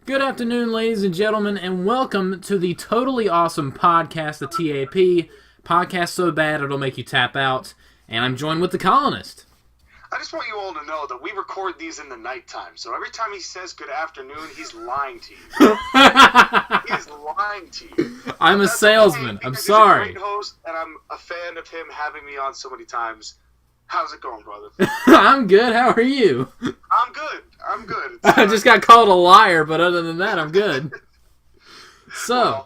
Good afternoon, ladies and gentlemen, and welcome to the totally awesome podcast, the TAP. Podcast so bad it'll make you tap out. And I'm joined with the Colonist. I just want you all to know that we record these in the nighttime, so every time he says good afternoon, he's lying to you. He is lying to you. I'm a salesman. I'm sorry. He's a great host, and I'm a fan of him having me on so many times. How's it going, brother? I'm good. How are you? I'm good. I'm good. I just got called a liar, but other than that, I'm good. So,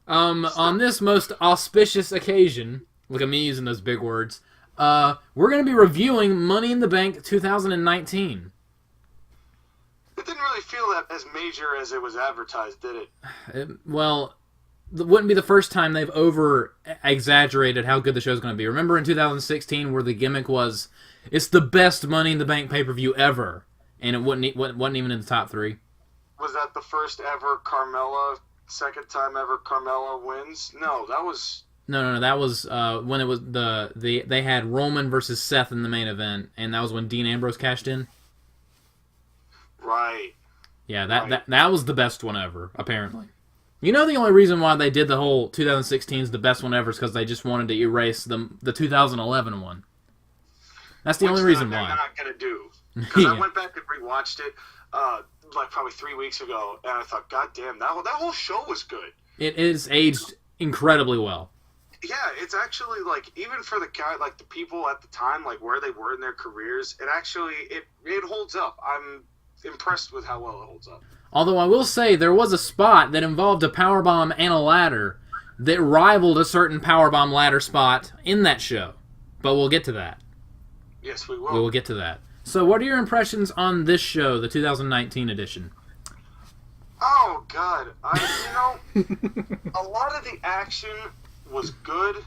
on this most auspicious occasion, look at me using those big words, we're going to be reviewing Money in the Bank 2019. It didn't really feel that as major as it was advertised, did it? It wouldn't be the first time they've over-exaggerated how good the show's going to be. Remember in 2016 where the gimmick was, it's the best Money in the Bank pay-per-view ever, and it wasn't even in the top 3. Was that the first ever Carmella, second time ever Carmella wins? No, that was... No, that was when it was they had Roman versus Seth in the main event, and that was when Dean Ambrose cashed in. Right. Yeah, that was the best one ever, apparently. You know the only reason why they did the whole 2016 is the best one ever is because they just wanted to erase the 2011 one. That's the only reason why. They're not going to do. Because Yeah. I went back and rewatched it like probably 3 weeks ago, and I thought, God damn, that whole show was good. It is aged incredibly well. Yeah, it's actually, like, even for the guy, like, the people at the time, like, where they were in their careers, it actually, it holds up. I'm impressed with how well it holds up. Although I will say there was a spot that involved a powerbomb and a ladder that rivaled a certain powerbomb ladder spot in that show. But we'll get to that. Yes, we will. We will get to that. So what are your impressions on this show, the 2019 edition? Oh, God. A lot of the action was good,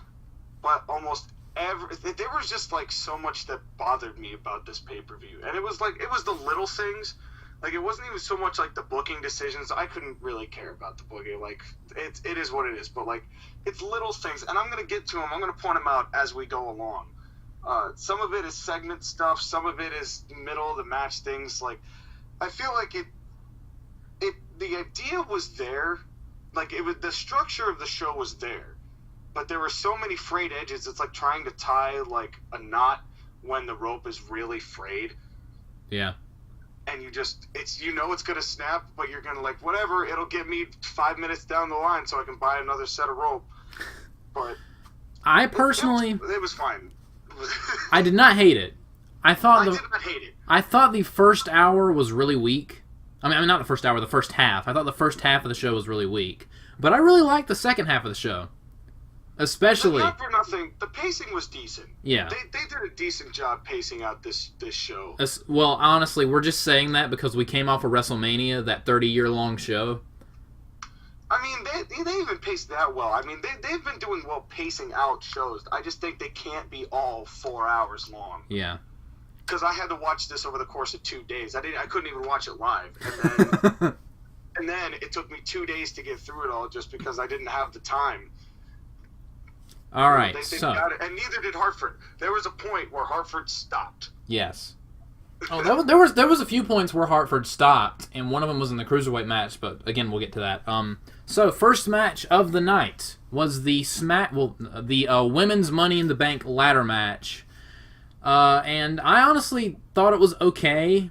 but almost there was just, like, so much that bothered me about this pay-per-view. And it was the little things. Like, it wasn't even so much, like, the booking decisions. I couldn't really care about the booking. Like, it is what it is. But, like, it's little things. And I'm going to get to them. I'm going to point them out as we go along. Some of it is segment stuff. Some of it is middle of the match things. Like, I feel like the idea was there. Like, the structure of the show was there. But there were so many frayed edges. It's like trying to tie, like, a knot when the rope is really frayed. Yeah. And it's going to snap, but you're going to, like, whatever, it'll get me 5 minutes down the line so I can buy another set of rope. But I personally... It was fine. I did not hate it. I did not hate it. I thought the first hour was really weak. I mean, not the first hour, the first half. I thought the first half of the show was really weak. But I really liked the second half of the show. Especially... Not for nothing, the pacing was decent. Yeah. They did a decent job pacing out this show. Well, honestly, we're just saying that because we came off of WrestleMania, that 30-year-long show. I mean, they even paced that well. I mean, they've been doing well pacing out shows. I just think they can't be all 4 hours long. Yeah. Because I had to watch this over the course of 2 days. I couldn't even watch it live. And then it took me 2 days to get through it all just because I didn't have the time. All right, so... And neither did Hartford. There was a point where Hartford stopped. Yes. Oh, there was a few points where Hartford stopped, and one of them was in the Cruiserweight match, but again, we'll get to that. So, first match of the night was the Women's Money in the Bank ladder match. And I honestly thought it was okay.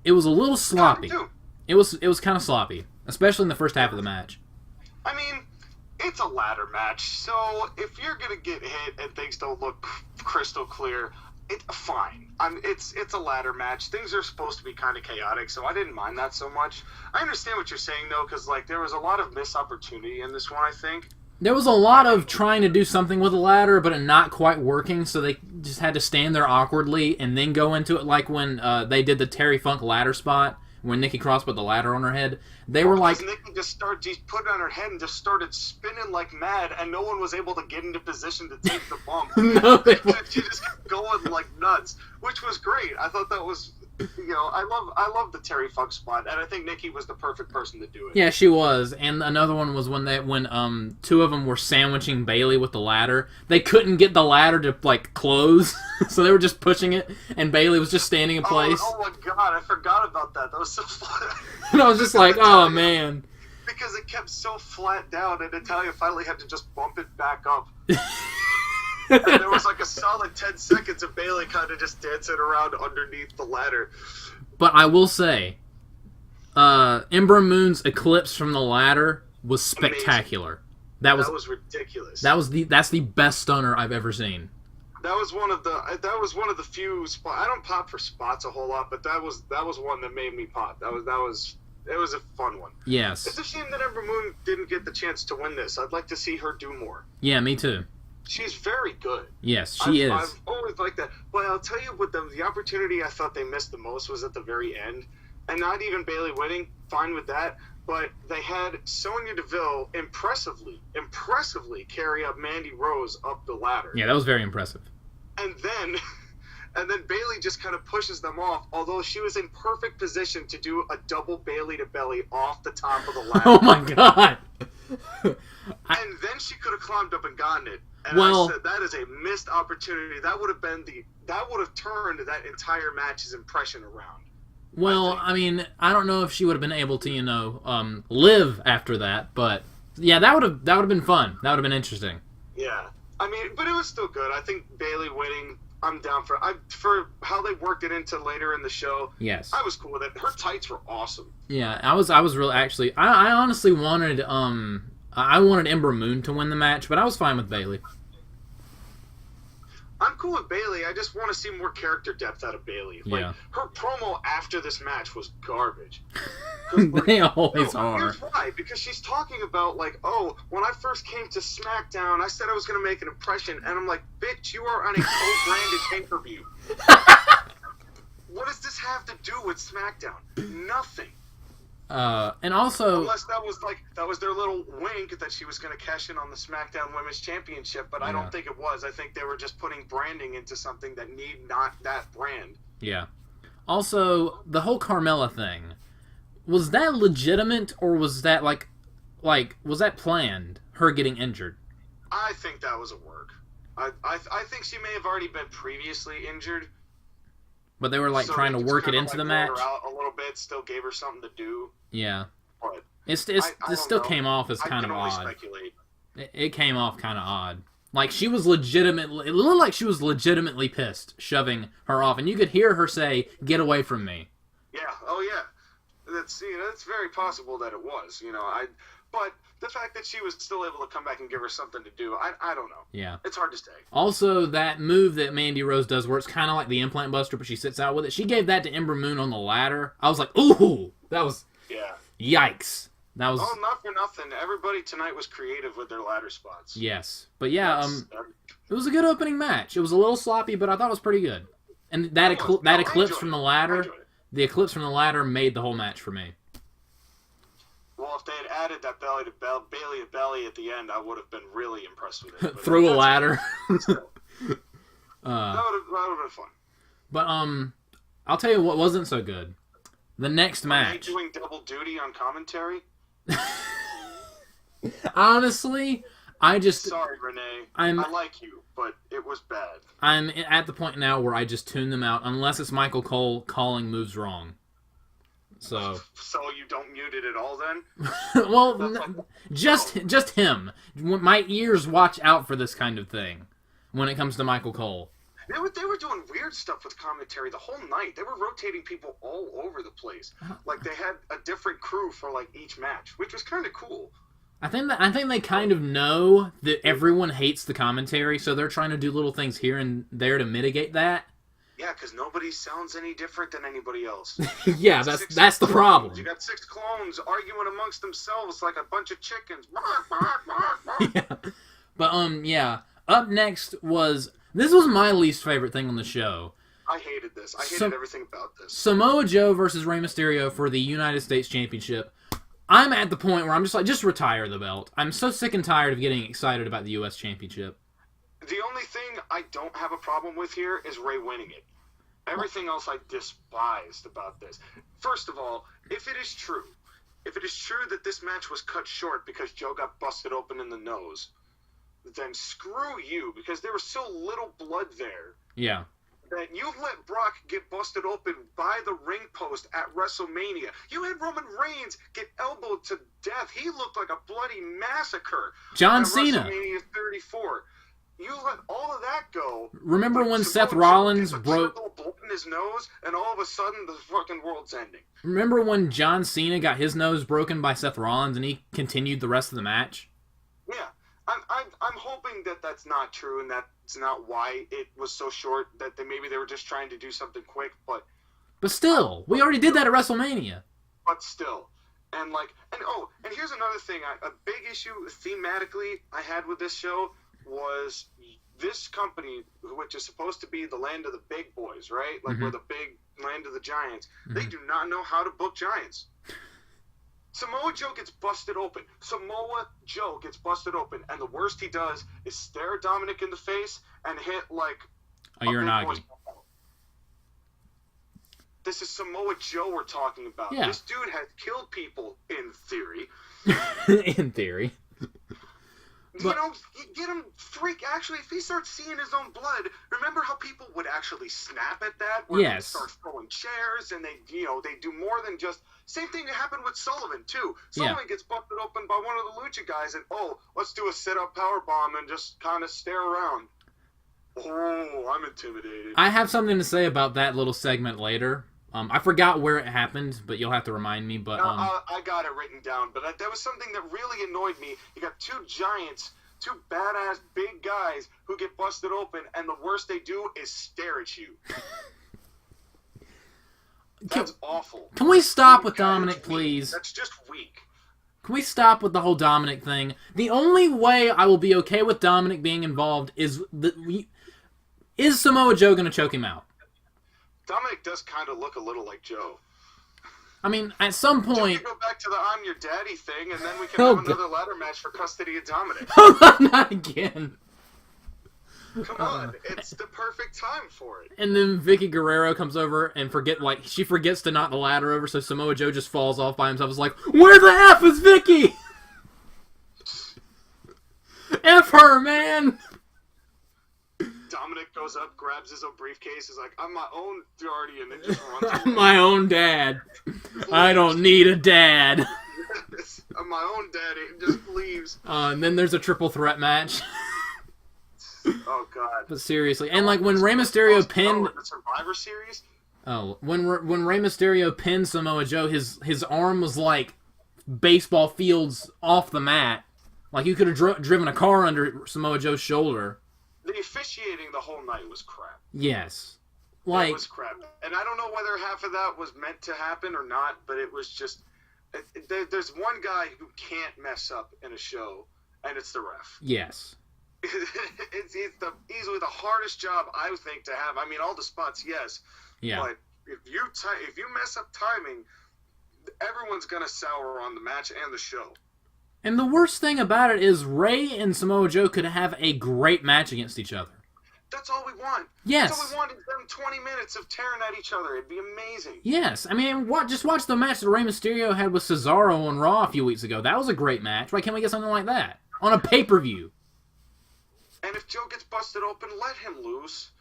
It was a little sloppy. It was kind of sloppy, especially in the first half of the match. I mean... It's a ladder match, so if you're gonna get hit and things don't look crystal clear, it's fine. It's a ladder match. Things are supposed to be kind of chaotic, so I didn't mind that so much. I understand what you're saying though, because like there was a lot of missed opportunity in this one. I think there was a lot of trying to do something with a ladder, but it not quite working, so they just had to stand there awkwardly and then go into it, like when they did the Terry Funk ladder spot. When Nikki Cross put the ladder on her head, they were like... Nikki just put it on her head and just started spinning like mad, and no one was able to get into position to take the bump. No, she just kept going like nuts, which was great. I thought that was I love the Terry Funk spot, and I think Nikki was the perfect person to do it. Yeah, she was. And another one was when two of them were sandwiching Bayley with the ladder. They couldn't get the ladder to like close, so they were just pushing it, and Bayley was just standing in place. Oh my god, I forgot about that. That was so fun. And I was just like, oh man. Because it kept so flat down, and Natalia finally had to just bump it back up. And there was like a solid 10 seconds of Bayley kind of just dancing around underneath the ladder. But I will say, Ember Moon's eclipse from the ladder was spectacular. That was ridiculous. That's the best stunner I've ever seen. That was one of the few spots. I don't pop for spots a whole lot, but that was one that made me pop. It was a fun one. Yes. It's a shame that Ember Moon didn't get the chance to win this. I'd like to see her do more. Yeah, me too. She's very good. Yes, she is. I've always liked that. But I'll tell you what, the opportunity I thought they missed the most was at the very end. And not even Bayley winning, fine with that. But they had Sonya Deville impressively carry up Mandy Rose up the ladder. Yeah, that was very impressive. And then Bayley just kind of pushes them off, although she was in perfect position to do a double Bayley to belly off the top of the ladder. Oh my god! And then she could have climbed up and gotten it. And well, I said, that is a missed opportunity. That would have turned that entire match's impression around. Well, I mean, I don't know if she would have been able to, live after that, but yeah, that would have been fun. That would have been interesting. Yeah, I mean, but it was still good. I think Bayley winning, I'm down for how they worked it into later in the show. Yes, I was cool with it. Her tights were awesome. Yeah, I was really actually. I honestly wanted I wanted Ember Moon to win the match, but I was fine with Bayley. I'm cool with Bayley. I just want to see more character depth out of Bayley. Like, her promo after this match was garbage. They always are. Here's why. Because she's talking about, like, oh, when I first came to SmackDown, I said I was going to make an impression. And I'm like, bitch, you are on a co-branded pay-per-view. What does this have to do with SmackDown? Nothing. And also, unless that was their little wink that she was going to cash in on the SmackDown Women's Championship, but I don't think it was. I think they were just putting branding into something that need not that brand. Yeah. Also, the whole Carmella thing, was that legitimate, or was that like was that planned? Her getting injured? I think that was a work. I think she may have already been previously injured. But they were so trying to work it into the match. Her out a little bit, still gave her something to do. Yeah. But it still came off as kind of odd. Speculate. It came off kind of odd. Like she was legitimately. It looked like she was legitimately pissed, shoving her off, and you could hear her say, "Get away from me." Yeah. Oh yeah. That's very possible that it was. But the fact that she was still able to come back and give her something to do, I don't know. Yeah. It's hard to say. Also, that move that Mandy Rose does where it's kind of like the implant buster, but she sits out with it, she gave that to Ember Moon on the ladder. I was like, ooh! That was... Yeah. Yikes. That was... Oh, not for nothing. Everybody tonight was creative with their ladder spots. Yes. But yeah, it was a good opening match. It was a little sloppy, but I thought it was pretty good. And that eclipse from the ladder... The eclipse from the ladder made the whole match for me. Well, if they had added that Bayley to belly at the end, I would have been really impressed with it. Through a ladder. that would have been fun. But I'll tell you what wasn't so good. The next match. Doing double duty on commentary. Honestly, sorry, Renee. I like you, but it was bad. I'm at the point now where I just tune them out unless it's Michael Cole calling moves wrong. So you don't mute it at all then? Well, just him. My ears watch out for this kind of thing when it comes to Michael Cole. They were doing weird stuff with commentary the whole night. They were rotating people all over the place. Like they had a different crew for like each match, which was kind of cool. I think they kind of know that everyone hates the commentary, so they're trying to do little things here and there to mitigate that. Yeah, because nobody sounds any different than anybody else. Yeah, that's the problem. You got 6 clones arguing amongst themselves like a bunch of chickens. Yeah. But yeah. Up next this was my least favorite thing on the show. I hated this. I hated everything about this. Samoa Joe versus Rey Mysterio for the United States Championship. I'm at the point where I'm just like, just retire the belt. I'm so sick and tired of getting excited about the U.S. Championship. The only thing I don't have a problem with here is Rey winning it. Everything else I despised about this. First of all, if it is true that this match was cut short because Joe got busted open in the nose, then screw you, because there was so little blood there. Yeah. That you let Brock get busted open by the ring post at WrestleMania. You had Roman Reigns get elbowed to death. He looked like a bloody massacre. John at Cena. WrestleMania 34. You let all of that go. Remember when Samoa Seth Joe Rollins gets a broke... triple blood in his nose, and all of a sudden the fucking world's ending. Remember when John Cena got his nose broken by Seth Rollins and he continued the rest of the match? Yeah. I'm hoping that that's not true, and that's not why it was so short, that maybe they were just trying to do something quick, but still, we already did that at WrestleMania. But still. And here's another thing. A big issue thematically I had with this show was this company, which is supposed to be the land of the big boys, right? Like, we're the big land of the giants. They do not know how to book giants. Samoa Joe gets busted open. And the worst he does is stare Dominic in the face and hit, like, a Uranagi. This is Samoa Joe we're talking about. Yeah. This dude has killed people, in theory. In theory. But, get him actually, if he starts seeing his own blood, remember how people would actually snap at that? Where yes. They start throwing chairs, and they do more than just, same thing that happened with Sullivan, too. Sullivan gets busted open by one of the Lucha guys, and, let's do a sit-up powerbomb and just kind of stare around. Oh, I'm intimidated. I have something to say about that little segment later. I forgot where it happened, but you'll have to remind me. But I got it written down, but that was something that really annoyed me. You got two giants, two badass big guys who get busted open, and the worst they do is stare at you. That's awful. Can we stop with Dominic, please? That's just weak. Can we stop with the whole Dominic thing? The only way I will be okay with Dominic being involved is Samoa Joe going to choke him out? Dominic does kind of look a little like Joe. I mean, at some point... We can go back to the I'm Your Daddy thing, and then we can have another ladder match for custody of Dominic. Not again. Come on, it's the perfect time for it. And then Vicky Guerrero comes over and she forgets to knock the ladder over, so Samoa Joe just falls off by himself. It's like, where the F is Vicky? F her, man! Dominic goes up, grabs his own briefcase, is like, I'm my own guardian, and just runs away. I'm my own dad. I don't need a dad. I'm my own daddy, and just leaves. And then there's a triple threat match. Oh, God. But seriously, and like when Rey Mysterio pinned... the Survivor Series? Oh, when Rey Mysterio pinned Samoa Joe, his arm was like baseball fields off the mat. Like you could have driven a car under Samoa Joe's shoulder. The officiating the whole night was crap. Yes. It was crap. And I don't know whether half of that was meant to happen or not, but it was just... There's one guy who can't mess up in a show, and it's the ref. Yes. It's easily the hardest job I would think to have. I mean, all the spots, yes. Yeah. But if you mess up timing, everyone's gonna sour on the match and the show. And the worst thing about it is Rey and Samoa Joe could have a great match against each other. That's all we want. Yes. That's all we want is them 20 minutes of tearing at each other. It'd be amazing. Yes. I mean, just watch the match that Rey Mysterio had with Cesaro on Raw a few weeks ago. That was a great match. Why can't we get something like that on a pay-per-view? And if Joe gets busted open, let him lose.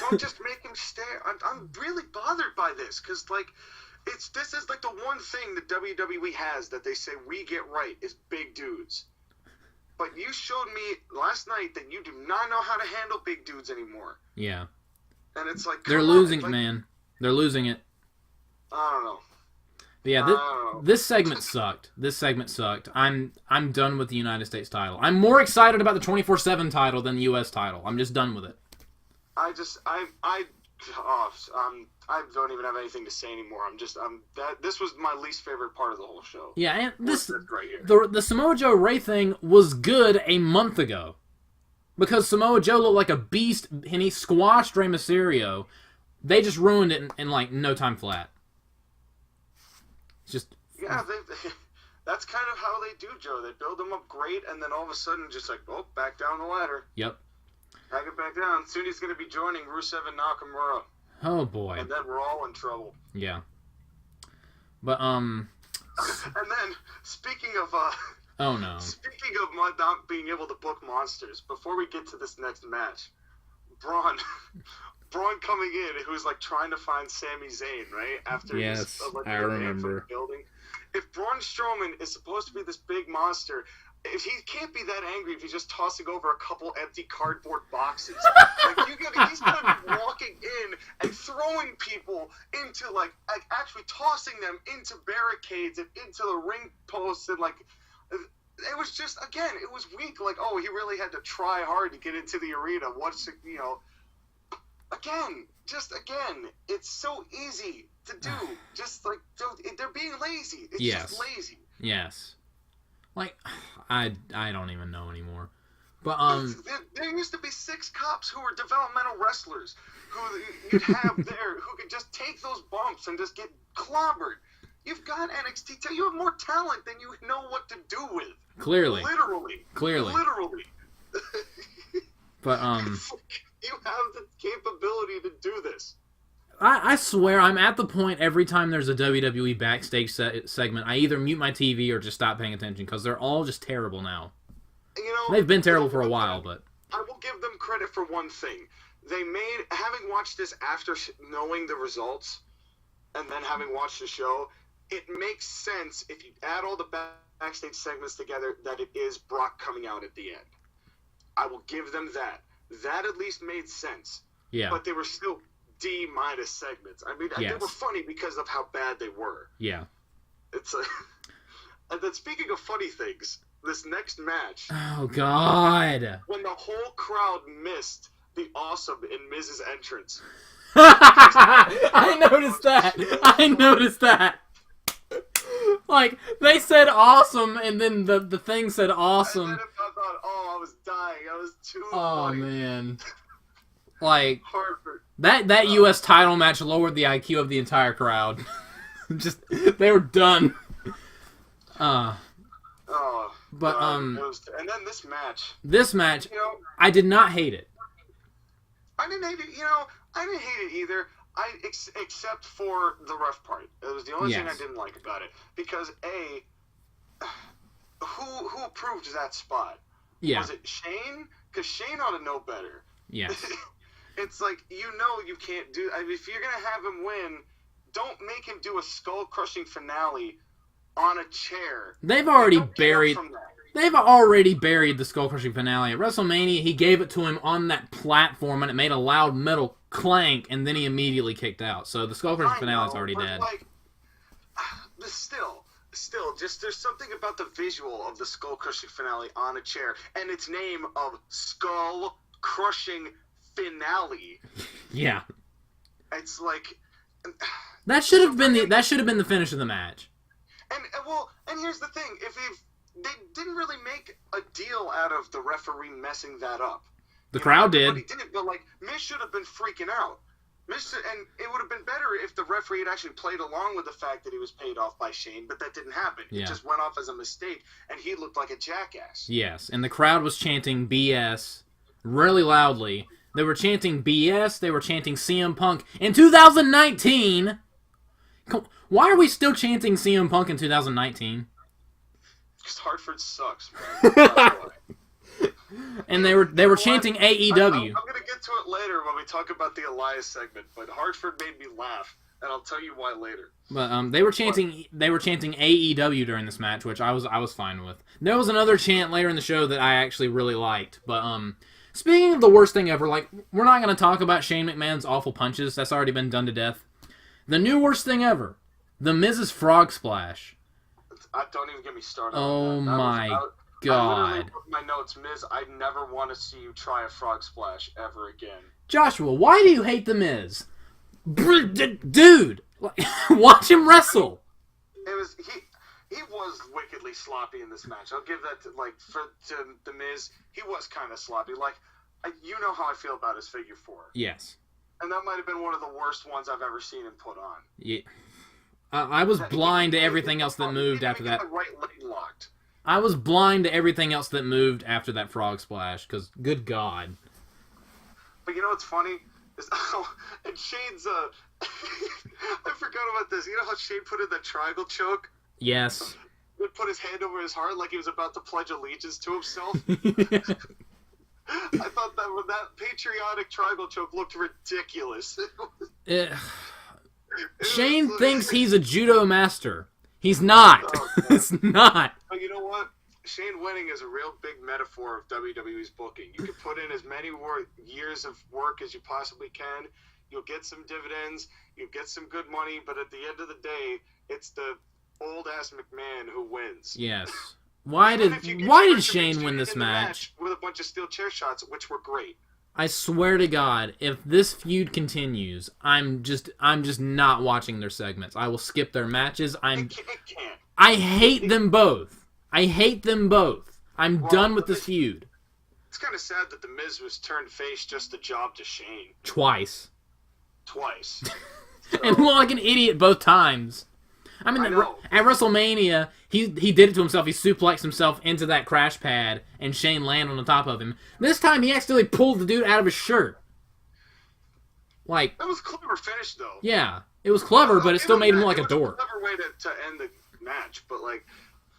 Don't just make him stare. I'm really bothered by this because, like, this is like the one thing that WWE has that they say we get right is big dudes. But you showed me last night that you do not know how to handle big dudes anymore. Yeah. And it's like... They're losing it, man. They're losing it. I don't know. But yeah, this segment sucked. This segment sucked. I'm done with the United States title. I'm more excited about the 24/7 title than the U.S. title. I'm just done with it. I don't even have anything to say anymore. This was my least favorite part of the whole show. Yeah, and this right here. The Samoa Joe Rey thing was good a month ago. Because Samoa Joe looked like a beast and he squashed Rey Mysterio. They just ruined it in like no time flat. It's just... Yeah, that's kind of how they do, Joe. They build them up great, and then all of a sudden just like, oh, back down the ladder. Yep. Back it back down. Soon he's going to be joining Rusev and Nakamura. Oh boy. And then we're all in trouble. Yeah. But And then speaking of oh no. speaking of not being able to book monsters, before we get to this next match, Braun coming in, who's like trying to find Sami Zayn, right? After yes, he's I remember. from the building. If Braun Strowman is supposed to be this big monster, if he can't be that angry if he's just tossing over a couple empty cardboard boxes. Like he's gonna be walking in and throwing people into like actually tossing them into barricades and into the ring posts, and like it was just, again, it was weak. Like, oh, he really had to try hard to get into the arena. What's, you know, again, it's so easy to do. Just like they're being lazy. It's just lazy. Yes. Like, I don't even know anymore. But there used to be 6 cops who were developmental wrestlers who you'd have there who could just take those bumps and just get clobbered. You've got NXT. You have more talent than you know what to do with. Clearly. Literally. But you have the capability to do this. I swear I'm at the point every time there's a WWE backstage segment, I either mute my TV or just stop paying attention because they're all just terrible now. You know, they've been terrible for a while, but I will give them credit for one thing. They made, having watched this after knowing the results and then having watched the show, it makes sense if you add all the backstage segments together that it is Brock coming out at the end. I will give them that. That at least made sense. Yeah. But they were still D- segments. I mean, they were funny because of how bad they were. Yeah. It's and then speaking of funny things, this next match. Oh God! When the whole crowd missed the Awesome in Miz's entrance. I noticed that. Like, they said awesome, and then the thing said awesome. And then I thought, oh, I was dying. I was too funny. Man. Like, Hartford. That U.S. title match lowered the IQ of the entire crowd. Just, they were done. But, and then this match. You know, I did not hate it. I didn't hate it, I didn't hate it either. Except for the ref part. It was the only thing I didn't like about it. Because, who approved that spot? Yeah. Was it Shane? Because Shane ought to know better. Yes. It's like, you can't do... I mean, if you're going to have him win, don't make him do a skull-crushing finale on a chair. They've already buried the skull-crushing finale. At WrestleMania, he gave it to him on that platform, and it made a loud metal clank, and then he immediately kicked out. So the skull-crushing finale is already dead. Like, still, just there's something about the visual of the skull-crushing finale on a chair, and its name of skull-crushing finale. Yeah. It's like... That should have been the finish of the match. And here's the thing: they didn't really make a deal out of the referee messing that up. The crowd did. But like, Miz should have been freaking out. And it would have been better if the referee had actually played along with the fact that he was paid off by Shane, but that didn't happen. Yeah. It just went off as a mistake, and he looked like a jackass. Yes, and the crowd was chanting BS really loudly. They were chanting BS. They were chanting CM Punk in 2019. Why are we still chanting CM Punk in 2019? Because Hartford sucks, man. And they were chanting AEW. I'm going to get to it later when we talk about the Elias segment, but Hartford made me laugh, and I'll tell you why later. But they were chanting AEW during this match, which I was fine with. There was another chant later in the show that I actually really liked. But speaking of the worst thing ever, like, we're not going to talk about Shane McMahon's awful punches. That's already been done to death. The new worst thing ever, the Miz's Frog Splash. Don't even get me started. Oh on that. my God! I literally put in my notes, Miz, I never want to see you try a frog splash ever again. Joshua, why do you hate the Miz? Dude, watch him wrestle. He was wickedly sloppy in this match. I'll give that to the Miz. He was kind of sloppy. Like, you know how I feel about his figure 4. Yes. And that might have been one of the worst ones I've ever seen him put on. Yeah. I was blind to everything else that moved after that. The right leg locked. I was blind to everything else that moved after that frog splash, because good God. But you know what's funny? And Shane's I forgot about this. You know how Shane put in the triangle choke? Yes. He put his hand over his heart like he was about to pledge allegiance to himself. I thought that patriotic triangle choke looked ridiculous. Shane thinks he's a judo master. He's not. Oh, It's not. But you know what? Shane winning is a real big metaphor of WWE's booking. You can put in as many years of work as you possibly can. You'll get some dividends. You'll get some good money. But at the end of the day, it's the old-ass McMahon who wins. Yes. Why did Shane win this match? With a bunch of steel chair shots, which were great. I swear to God, if this feud continues, I'm just not watching their segments. I will skip their matches. It can't. I hate them both. I'm done with this feud. It's kind of sad that The Miz was turned face just to job to Shane. Twice. So, And looked like an idiot both times. I mean, at WrestleMania, he did it to himself. He suplexed himself into that crash pad, and Shane landed on the top of him. This time, he accidentally pulled the dude out of his shirt. Like, that was a clever finish, though. Yeah, it was clever, but it still made him look like a dork. It was a clever way to end the match, but like,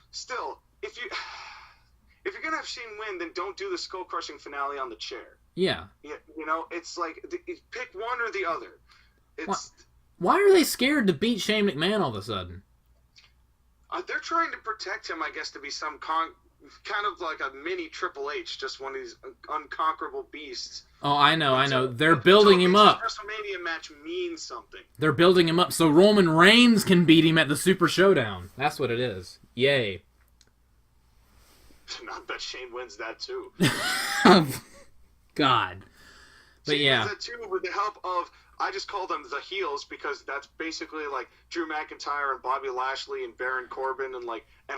still, if you're gonna have Shane win, then don't do the skull crushing finale on the chair. Yeah. You know, it's like pick one or the other. Why are they scared to beat Shane McMahon all of a sudden? They're trying to protect him, I guess, to be some kind of like a mini Triple H, just one of these unconquerable beasts. Oh, I know. They're building him up. WrestleMania match means something. They're building him up so Roman Reigns can beat him at the Super Showdown. That's what it is. Yay. I bet Shane wins that too. God. But Shane yeah. wins that too with the help of, I just call them the heels because that's basically like Drew McIntyre and Bobby Lashley and Baron Corbin and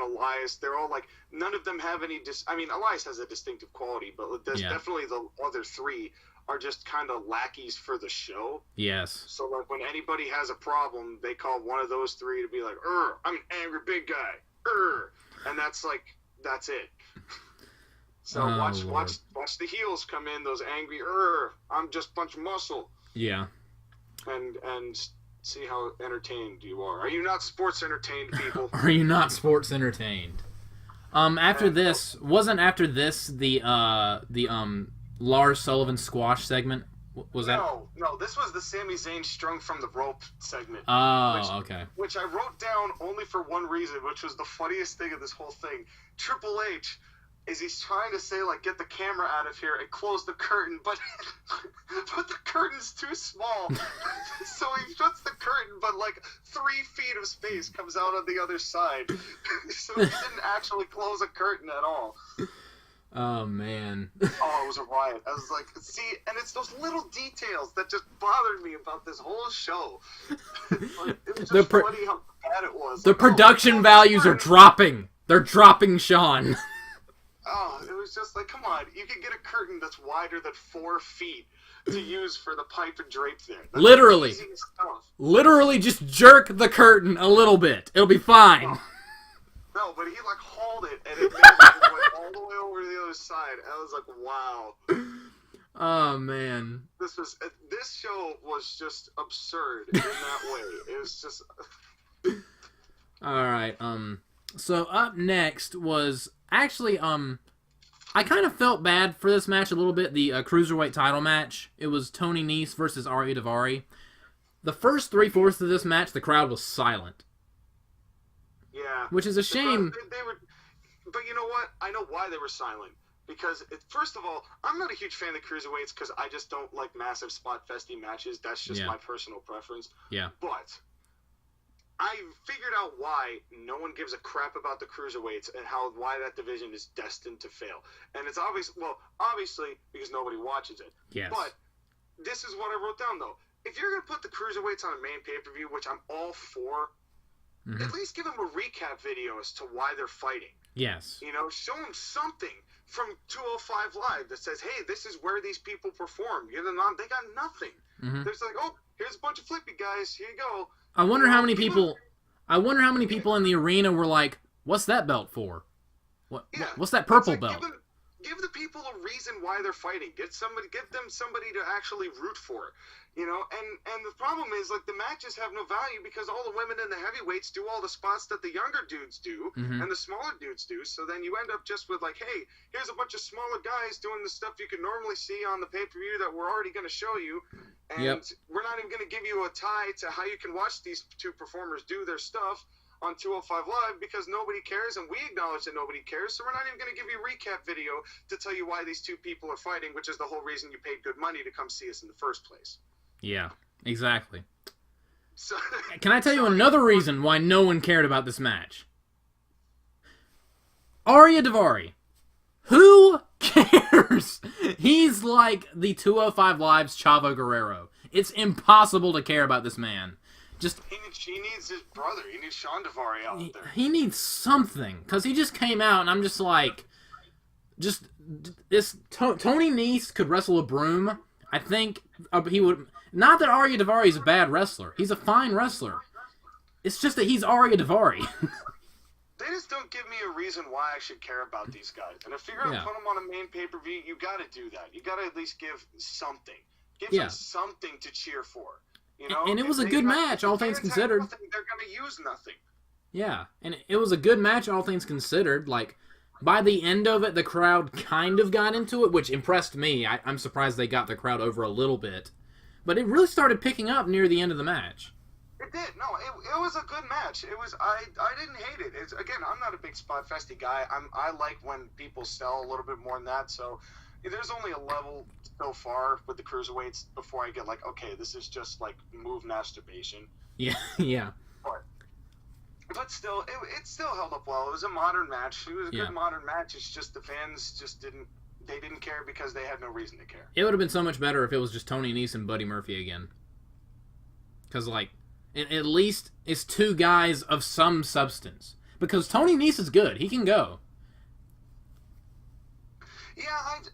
Elias. They're all like, none of them have any Elias has a distinctive quality, but there's definitely the other three are just kind of lackeys for the show. Yes. So like when anybody has a problem, they call one of those three to be like, I'm an angry big guy. And that's it. So watch the heels come in, those angry, I'm just a bunch of muscle. Yeah. And see how entertained you are. Are you not sports entertained, people? Are you not sports entertained? After this, the Lars Sullivan squash segment? Was that? No, this was the Sami Zayn strung from the rope segment. Oh, okay. Which I wrote down only for one reason, which was the funniest thing of this whole thing. Triple H is he's trying to say, like, get the camera out of here and close the curtain, but the curtain's too small. So he shuts the curtain, but, like, 3 feet of space comes out on the other side. So he didn't actually close a curtain at all. Oh, man. Oh, it was a riot. I was like, see, and it's those little details that just bothered me about this whole show. Like, it was just funny how bad it was. The production values are dropping. They're dropping Sean. Oh, it was just like, come on, you can get a curtain that's wider than 4 feet to use for the pipe and drape there. That's Literally. easy stuff. Literally just jerk the curtain a little bit. It'll be fine. Oh. No, but he like hauled it and it went all the way over to the other side. I was like, wow. Oh man. This show was just absurd in that way. It was just Alright, so up next was actually, I kind of felt bad for this match a little bit, the Cruiserweight title match. It was Tony Nese versus Ari Daivari. The first 3/4 of this match, the crowd was silent. Yeah. Which is a shame. They were, but you know what? I know why they were silent. Because, first of all, I'm not a huge fan of the Cruiserweights because I just don't like massive spot-festy matches. That's just my personal preference. Yeah. But I figured out why no one gives a crap about the Cruiserweights and why that division is destined to fail. And it's obviously because nobody watches it. Yes. But this is what I wrote down, though. If you're going to put the Cruiserweights on a main pay-per-view, which I'm all for, at least give them a recap video as to why they're fighting. Yes. You know, show them something from 205 Live that says, hey, this is where these people perform. They got nothing. There's like, oh, here's a bunch of flippy guys. Here you go. I wonder how many people in the arena were like, what's that belt for? What's that purple belt? give the people a reason why they're fighting. Give them somebody to actually root for, you know. And the problem is, like, the matches have no value because all the women in the heavyweights do all the spots that the younger dudes do and the smaller dudes do. So then you end up just with like, hey, here's a bunch of smaller guys doing the stuff you can normally see on the pay-per-view that we're already going to show you, and we're not even going to give you a tie to how you can watch these two performers do their stuff on 205 Live because nobody cares, and we acknowledge that nobody cares, so we're not even going to give you a recap video to tell you why these two people are fighting, which is the whole reason you paid good money to come see us in the first place. Yeah, exactly. So, can I tell you another reason why no one cared about this match? Arya Daivari. Who cares? He's like the 205 Live's Chavo Guerrero. It's impossible to care about this man. Just he needs his brother. He needs Sean Daivari out there. He needs something, because he just came out, and I'm just like, Tony Nese could wrestle a broom. I think he would. Not that Arya Daivari is a bad wrestler. He's a fine wrestler. It's just that he's Arya Daivari. They just don't give me a reason why I should care about these guys. And if you're going to put them on a main pay-per-view, you got to do that. You got to at least give something. Give them something to cheer for. You know? And it was a good match, all things considered. Nothing, they're going to use nothing. Yeah, and it was a good match, all things considered. Like, by the end of it, the crowd kind of got into it, which impressed me. I'm surprised they got the crowd over a little bit. But it really started picking up near the end of the match. It did. No, it was a good match. It was. I didn't hate it. Again, I'm not a big spot festy guy. I like when people sell a little bit more than that. So there's only a level so far with the cruiserweights before I get like, okay, this is just like move masturbation. Yeah, yeah. But still, it still held up well. It was a modern match. It was a good modern match. It's just the fans just didn't care because they had no reason to care. It would have been so much better if it was just Tony Nese and Buddy Murphy again. Because, like, at least it's two guys of some substance. Because Tony Nese is good. He can go. Yeah,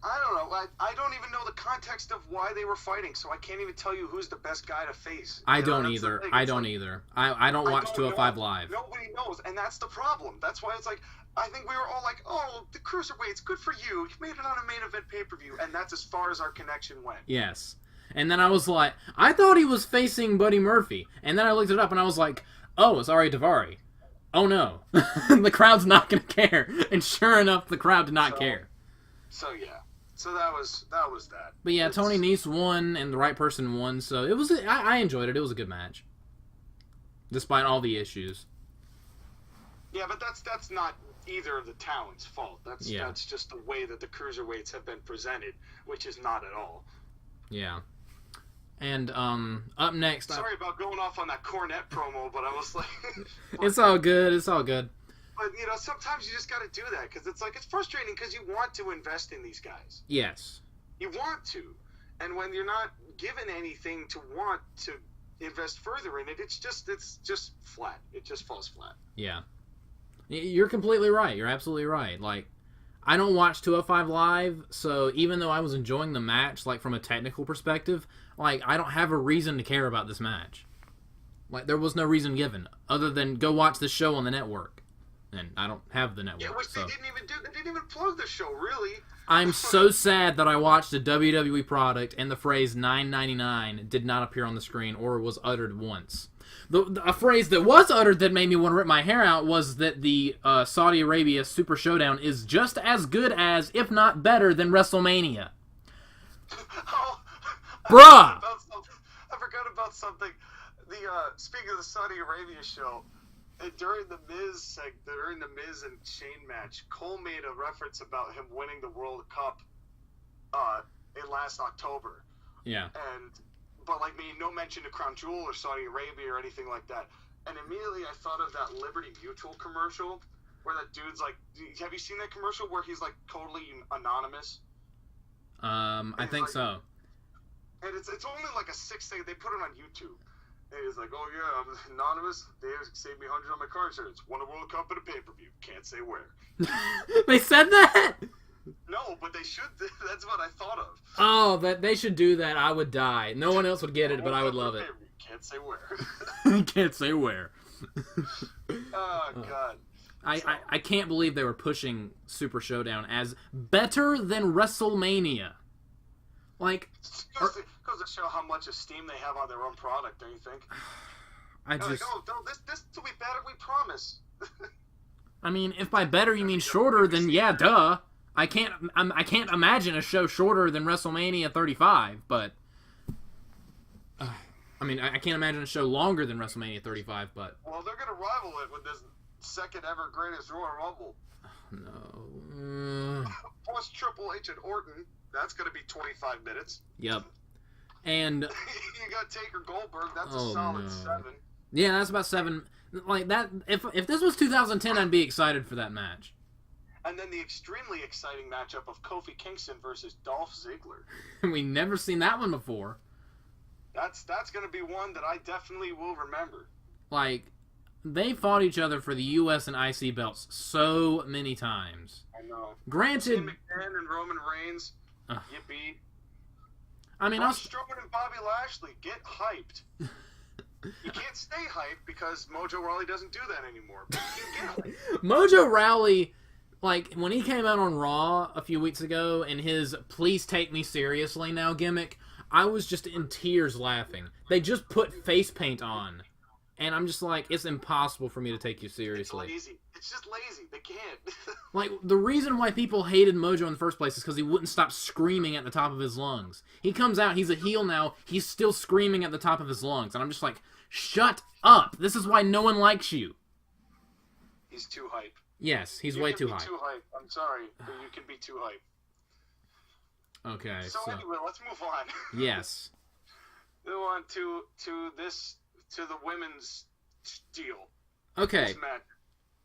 I don't know. I don't even know the context of why they were fighting, so I can't even tell you who's the best guy to face. I don't either. I don't watch 205 Live. Nobody knows, and that's the problem. That's why it's like, I think we were all like, oh, the cruiserweights, good for you. You made it on a main event pay-per-view, and that's as far as our connection went. Yes. And then I was like, I thought he was facing Buddy Murphy. And then I looked it up, and I was like, oh, it's Arya Daivari. Oh, no. The crowd's not going to care. And sure enough, the crowd did not care. So, yeah. So that was that. But, yeah, Tony Nese won, and the right person won. So it was. I enjoyed it. It was a good match. Despite all the issues. Yeah, but that's not either of the talent's fault. That's just the way that the cruiserweights have been presented, which is not at all. Yeah. And up next... Sorry about going off on that Cornette promo, but I was like... It's all good. It's all good. But, you know, sometimes you just got to do that, because it's like, it's frustrating because you want to invest in these guys. Yes. You want to. And when you're not given anything to want to invest further in it, it's just flat. It just falls flat. Yeah. You're completely right. You're absolutely right. Like, I don't watch 205 Live, so even though I was enjoying the match, like, from a technical perspective, like, I don't have a reason to care about this match. Like, there was no reason given, other than go watch the show on the network. And I don't have the network. Yeah, which they didn't even plug the show, really. I'm so sad that I watched a WWE product and the phrase $9.99 did not appear on the screen or was uttered once. A phrase that was uttered that made me want to rip my hair out was that the Saudi Arabia Super Showdown is just as good as, if not better, than WrestleMania. Oh, bruh! I forgot about something. Speaking of the Saudi Arabia show, during the Miz and Shane match, Cole made a reference about him winning the World Cup in last October. Yeah. But like no mention to Crown Jewel or Saudi Arabia or anything like that. And immediately I thought of that Liberty Mutual commercial where that dude's like, have you seen that commercial where he's like totally anonymous? I think so. And it's only like a 6-second. They put it on YouTube. And he's like, oh yeah, I'm anonymous. They saved me $100 on my car insurance. Won a World Cup at a pay-per-view. Can't say where. They said that? No, but they should. That's what I thought of. Oh, they should do that. I would die. No one else would get it, but I would love it. Can't say where. Can't say where. Oh, God. I can't believe they were pushing Super Showdown as better than WrestleMania. Like, goes to show how much esteem they have on their own product, don't you think? Like, oh, no, this will be better, we promise. I mean, if by better you mean shorter, then yeah, duh. I can't imagine a show shorter than WrestleMania 35, but I mean, I can't imagine a show longer than WrestleMania 35, but well, they're gonna rival it with this second ever greatest Royal Rumble. No. Plus Triple H and Orton. That's gonna be 25 minutes. Yep. And you got Taker Goldberg. That's a solid 7. Yeah, that's about 7. Like that. If this was 2010, I'd be excited for that match. And then the extremely exciting matchup of Kofi Kingston versus Dolph Ziggler. We never seen that one before. That's going to be one that I definitely will remember. Like, they fought each other for the U.S. and IC belts so many times. I know. Granted, Shane McMahon and Roman Reigns, yippee. I mean, Braun Strowman and Bobby Lashley, get hyped. You can't stay hyped because Mojo Rawley doesn't do that anymore. But you can get hyped. Mojo Rawley, like, when he came out on Raw a few weeks ago and his "Please Take Me Seriously Now" gimmick, I was just in tears laughing. They just put face paint on. And I'm just like, it's impossible for me to take you seriously. It's lazy. It's just lazy. They can't. Like, the reason why people hated Mojo in the first place is because he wouldn't stop screaming at the top of his lungs. He comes out, he's a heel now, he's still screaming at the top of his lungs. And I'm just like, shut up! This is why no one likes you. He's too hype. Yes, he's way too hype. Too hype. I'm sorry, but you can be too hype. Okay, so anyway, let's move on. Yes. Move on to the women's deal. Okay. This match.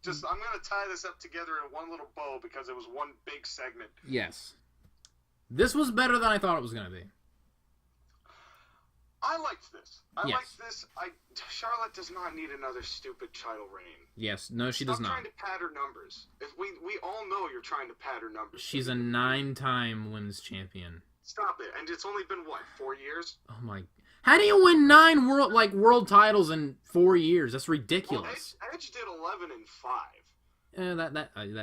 I'm gonna tie this up together in one little bow because it was one big segment. Yes. This was better than I thought it was gonna be. I liked this. Liked this. Charlotte does not need another stupid title reign. Yes. No, she does not. Stop trying to pad her numbers. If we all know you're trying to pad her numbers. She's a 9-time women's champion. Stop it. And it's only been, 4 years? Oh my... How do you win 9 world titles in 4 years? That's ridiculous. Well, Edge did 11 and 5.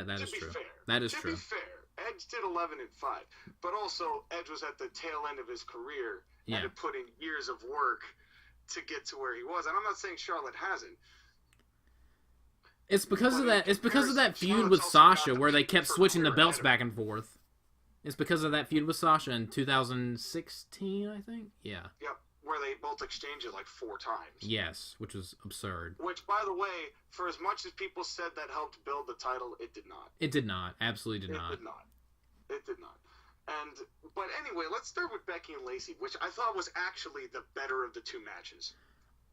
That is true. That is true. To be fair, Edge did 11 and 5. But also, Edge was at the tail end of his career and had put in years of work to get to where he was. And I'm not saying Charlotte hasn't. It's because of that. It's because of that feud with Sasha, where they kept switching the belts back and forth. It's because of that feud with Sasha in 2016, I think. Yeah. Yep. Where they both exchanged it 4 times. Yes, which was absurd. Which, by the way, for as much as people said that helped build the title, it did not. It did not. Absolutely did not. It did not. It did not. But anyway, let's start with Becky and Lacey, which I thought was actually the better of the 2 matches.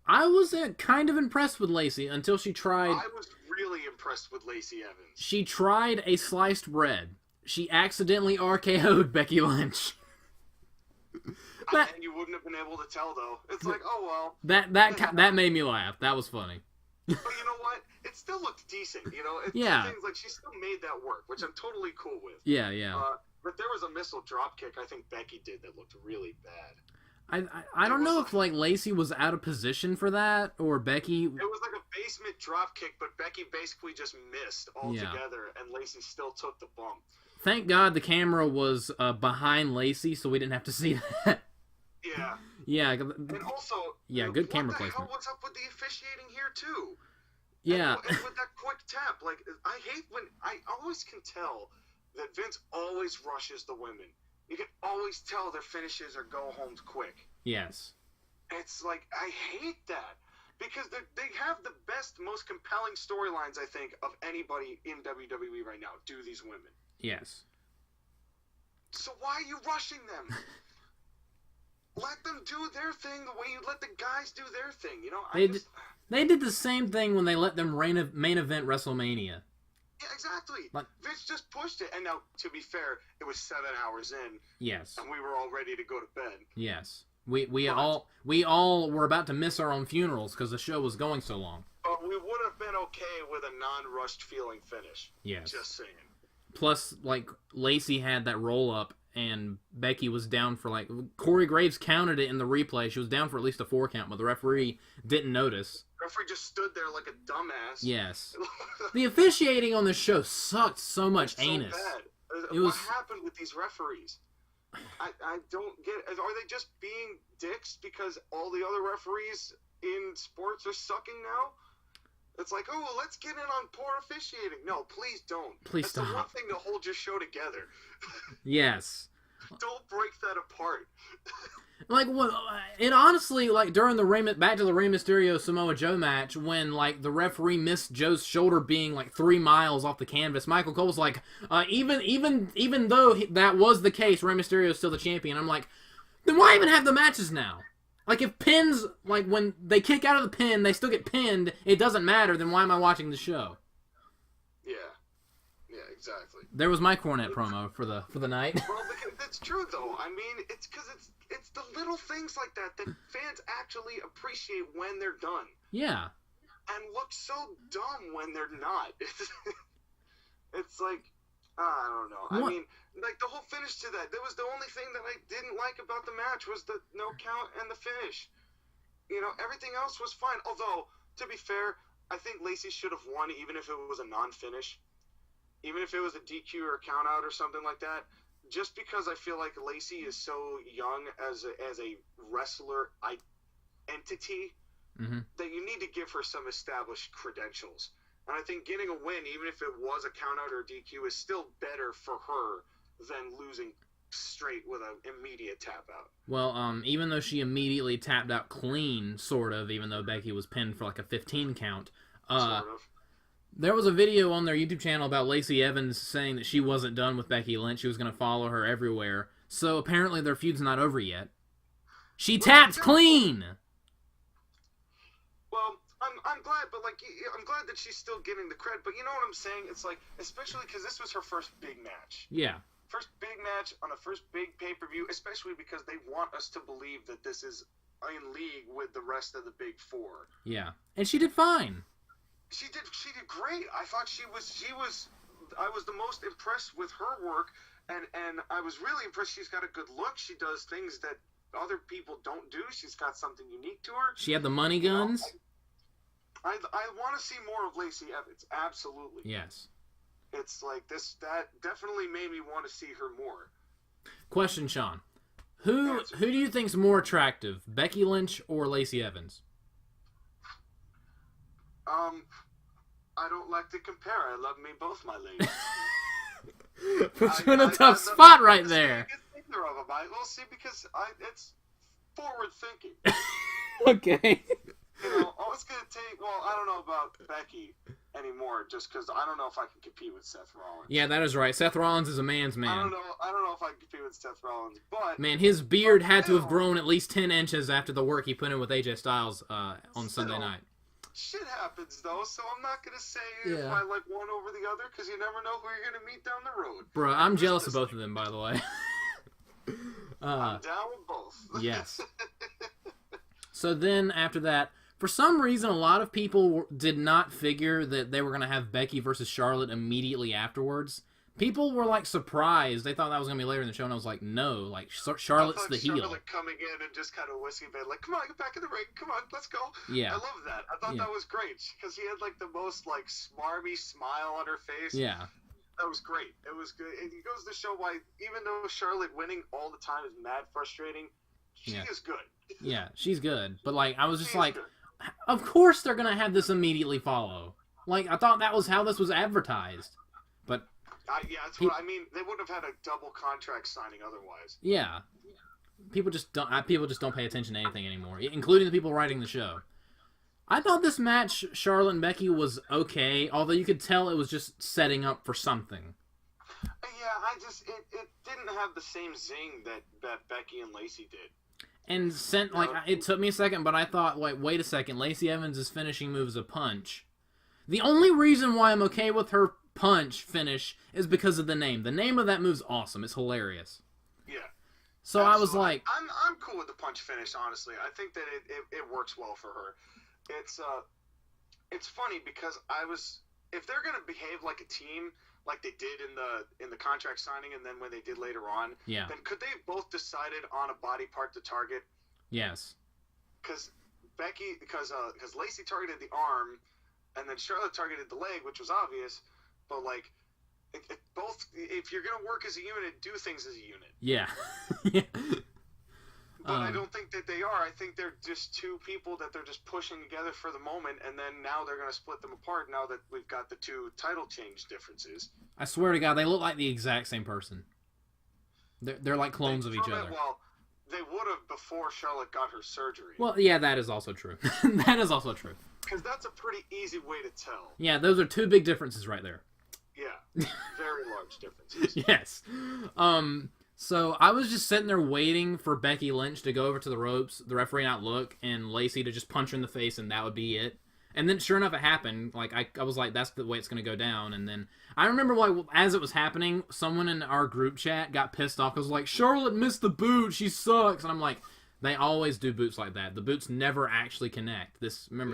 I was kind of impressed with Lacey until she tried... I was really impressed with Lacey Evans. She tried a sliced bread. She accidentally RKO'd Becky Lynch. And you wouldn't have been able to tell, though. It's like, oh, well. That made me laugh. That was funny. But you know what? It still looked decent, you know? Things like, she still made that work, which I'm totally cool with. Yeah, yeah. But there was a missile dropkick I think Becky did that looked really bad. I don't know if, Lacey was out of position for that, or Becky... It was like a basement dropkick, but Becky basically just missed altogether, and Lacey still took the bump. Thank God the camera was behind Lacey, so we didn't have to see that. Yeah. Yeah. And also, good camera placement. What's up with the officiating here, too? Yeah. And with that quick tap, I hate when... I always can tell that Vince always rushes the women. You can always tell their finishes or go homes quick. Yes. It's like, I hate that. Because they have the best, most compelling storylines, I think, of anybody in WWE right now, do these women. Yes. So why are you rushing them? Let them do their thing the way you let the guys do their thing, you know? They did the same thing when they let them main event WrestleMania. Yeah, exactly. Vince just pushed it. And now, to be fair, it was 7 hours in. Yes. And we were all ready to go to bed. Yes. We all were about to miss our own funerals because the show was going so long. But we would have been okay with a non-rushed feeling finish. Yes. Just saying. Plus, Lacey had that roll-up, and Becky was down for, Corey Graves counted it in the replay. She was down for at least a 4 count, but the referee didn't notice. referee just stood there like a dumbass. Yes. The officiating on this show sucked so much anus. Bad. It was... What happened with these referees? I don't get it. Are they just being dicks because all the other referees in sports are sucking now? It's like, oh, well, let's get in on poor officiating. No, please don't. Please stop. That's the one thing to hold your show together. Yes. Don't break that apart. Like, what? And honestly, like, during the back to the Rey Mysterio Samoa Joe match, when, like, the referee missed Joe's shoulder being, like, 3 miles off the canvas, Michael Cole was like, even though that was the case, Rey Mysterio is still the champion. I'm like, then why even have the matches now? Like, if pins, like, when they kick out of the pin, they still get pinned, it doesn't matter, then why am I watching the show? Yeah. Yeah, exactly. There was my Cornette promo for the night. Well, because that's true, though. I mean, it's because it's the little things like that fans actually appreciate when they're done. Yeah. And look so dumb when they're not. It's like, I don't know. What? I mean, like, the whole finish to that was the only thing that I didn't like about the match was the no count and the finish. You know, everything else was fine. Although, to be fair, I think Lacey should have won even if it was a non-finish. Even if it was a DQ or a count out or something like that. Just because I feel like Lacey is so young as a wrestler entity that you need to give her some established credentials. And I think getting a win, even if it was a count out or a DQ, is still better for her than losing straight with an immediate tap out. Well, even though she immediately tapped out clean, sort of, even though Becky was pinned for like a 15 count. Sort of. There was a video on their YouTube channel about Lacey Evans saying that she wasn't done with Becky Lynch. She was going to follow her everywhere. So apparently their feud's not over yet. She tapped clean! Well, I'm glad, but like, I'm glad that she's still getting the credit. But you know what I'm saying? It's like, especially because this was her first big match. Yeah. First big match on a first big pay-per-view, especially because they want us to believe that this is in league with the rest of the big four. Yeah. And she did fine. She did great. I thought I was the most impressed with her work, and I was really impressed. She's got a good look. She does things that other people don't do. She's got something unique to her. She had the money guns. I want to see more of Lacey Evans. Absolutely. Yes. It's like that definitely made me want to see her more. Question, Sean. Who do you think's more attractive, Becky Lynch or Lacey Evans? I don't like to compare. I love me both, my ladies. Put you in a tough spot right there. Neither of them. We'll see because it's forward thinking. Okay. You know, I was gonna take. Well, I don't know about Becky anymore, just because I don't know if I can compete with Seth Rollins. Yeah, that is right. Seth Rollins is a man's man. I don't know if I can compete with Seth Rollins, but man, his beard had to have grown at least 10 inches after the work he put in with AJ Styles on Sunday night. Shit happens, though, so I'm not going to say if I like one over the other, because you never know who you're going to meet down the road. Bro, I'm jealous of both of them, by the way. I'm down with both. Yes. So then, after that, for some reason, a lot of people did not figure that they were going to have Becky versus Charlotte immediately afterwards. People were, like, surprised. They thought that was going to be later in the show, and I was like, no. Like, Charlotte's the heel. Charlotte coming in and just kind of whiskey bed, like, come on, get back in the ring. Come on, let's go. Yeah. I love that. I thought that was great, because she had, like, the most, like, smarmy smile on her face. Yeah. That was great. It was good. And it goes to show why, even though Charlotte winning all the time is mad frustrating, she is good. Yeah, she's good. But, like, I was just like, of course they're going to have this immediately follow. Like, I thought that was how this was advertised. But... yeah, that's what I mean. They wouldn't have had a double contract signing otherwise. Yeah. People just don't pay attention to anything anymore, including the people writing the show. I thought this match, Charlotte and Becky, was okay, although you could tell it was just setting up for something. Yeah, it didn't have the same zing that Becky and Lacey did. And it took me a second, but I thought, like, wait a second, Lacey Evans' finishing move is a punch. The only reason why I'm okay with her punch finish is because of the name. The name of that move's awesome. It's hilarious. Yeah. So absolutely. I was like, I'm cool with the punch finish, honestly. I think that it works well for her. It's funny because if they're gonna behave like a team, like they did in the contract signing, and then when they did later on, then could they have both decided on a body part to target? Yes. Because Becky, because Lacey targeted the arm, and then Charlotte targeted the leg, which was obvious. But like, if you're gonna work as a unit, do things as a unit. Yeah. Yeah. But I don't think that they are. I think they're just two people that they're just pushing together for the moment, and then now they're going to split them apart now that we've got the two title change differences. I swear to God, they look like the exact same person. They're like clones of each other. Well, they would have before Charlotte got her surgery. Well, yeah, that is also true. That is also true. Because that's a pretty easy way to tell. Yeah, those are two big differences right there. Yeah, very large differences. Yes. So I was just sitting there waiting for Becky Lynch to go over to the ropes, the referee not look, and Lacey to just punch her in the face, and that would be it. And then, sure enough, it happened. Like I was like, that's the way it's going to go down. And then I remember, like, as it was happening, someone in our group chat got pissed off. Because like, Charlotte missed the boot. She sucks. And I'm like, they always do boots like that. The boots never actually connect. This. But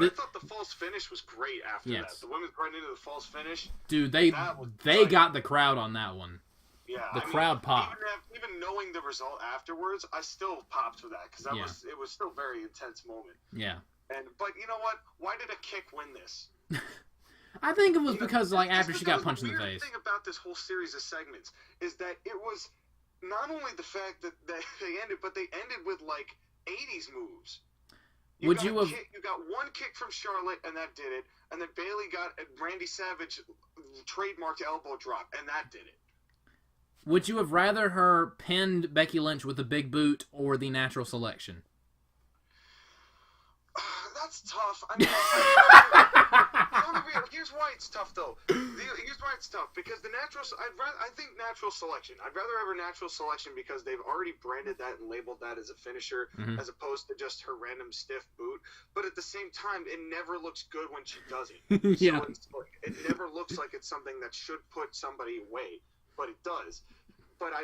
I thought the false finish was great after that. The women's right into the false finish. Dude, they got the crowd on that one. Yeah, the crowd popped. Even knowing the result afterwards, I still popped for that because it was still a very intense moment. Yeah. But you know what? Why did a kick win this? I think it was because like after she got punched in the face. The thing about this whole series of segments is that it was not only the fact that they ended, but they ended with like 80s moves. You got one kick from Charlotte, and that did it. And then Bayley got a Randy Savage trademarked elbow drop, and that did it. Would you have rather her pinned Becky Lynch with a big boot or the natural selection? That's tough. I mean, here's why it's tough, though. Here's why it's tough. Because I think natural selection. I'd rather have her natural selection because they've already branded that and labeled that as a finisher, as opposed to just her random stiff boot. But at the same time, it never looks good when she does it. Yeah. So it never looks like it's something that should put somebody away, but it does. But I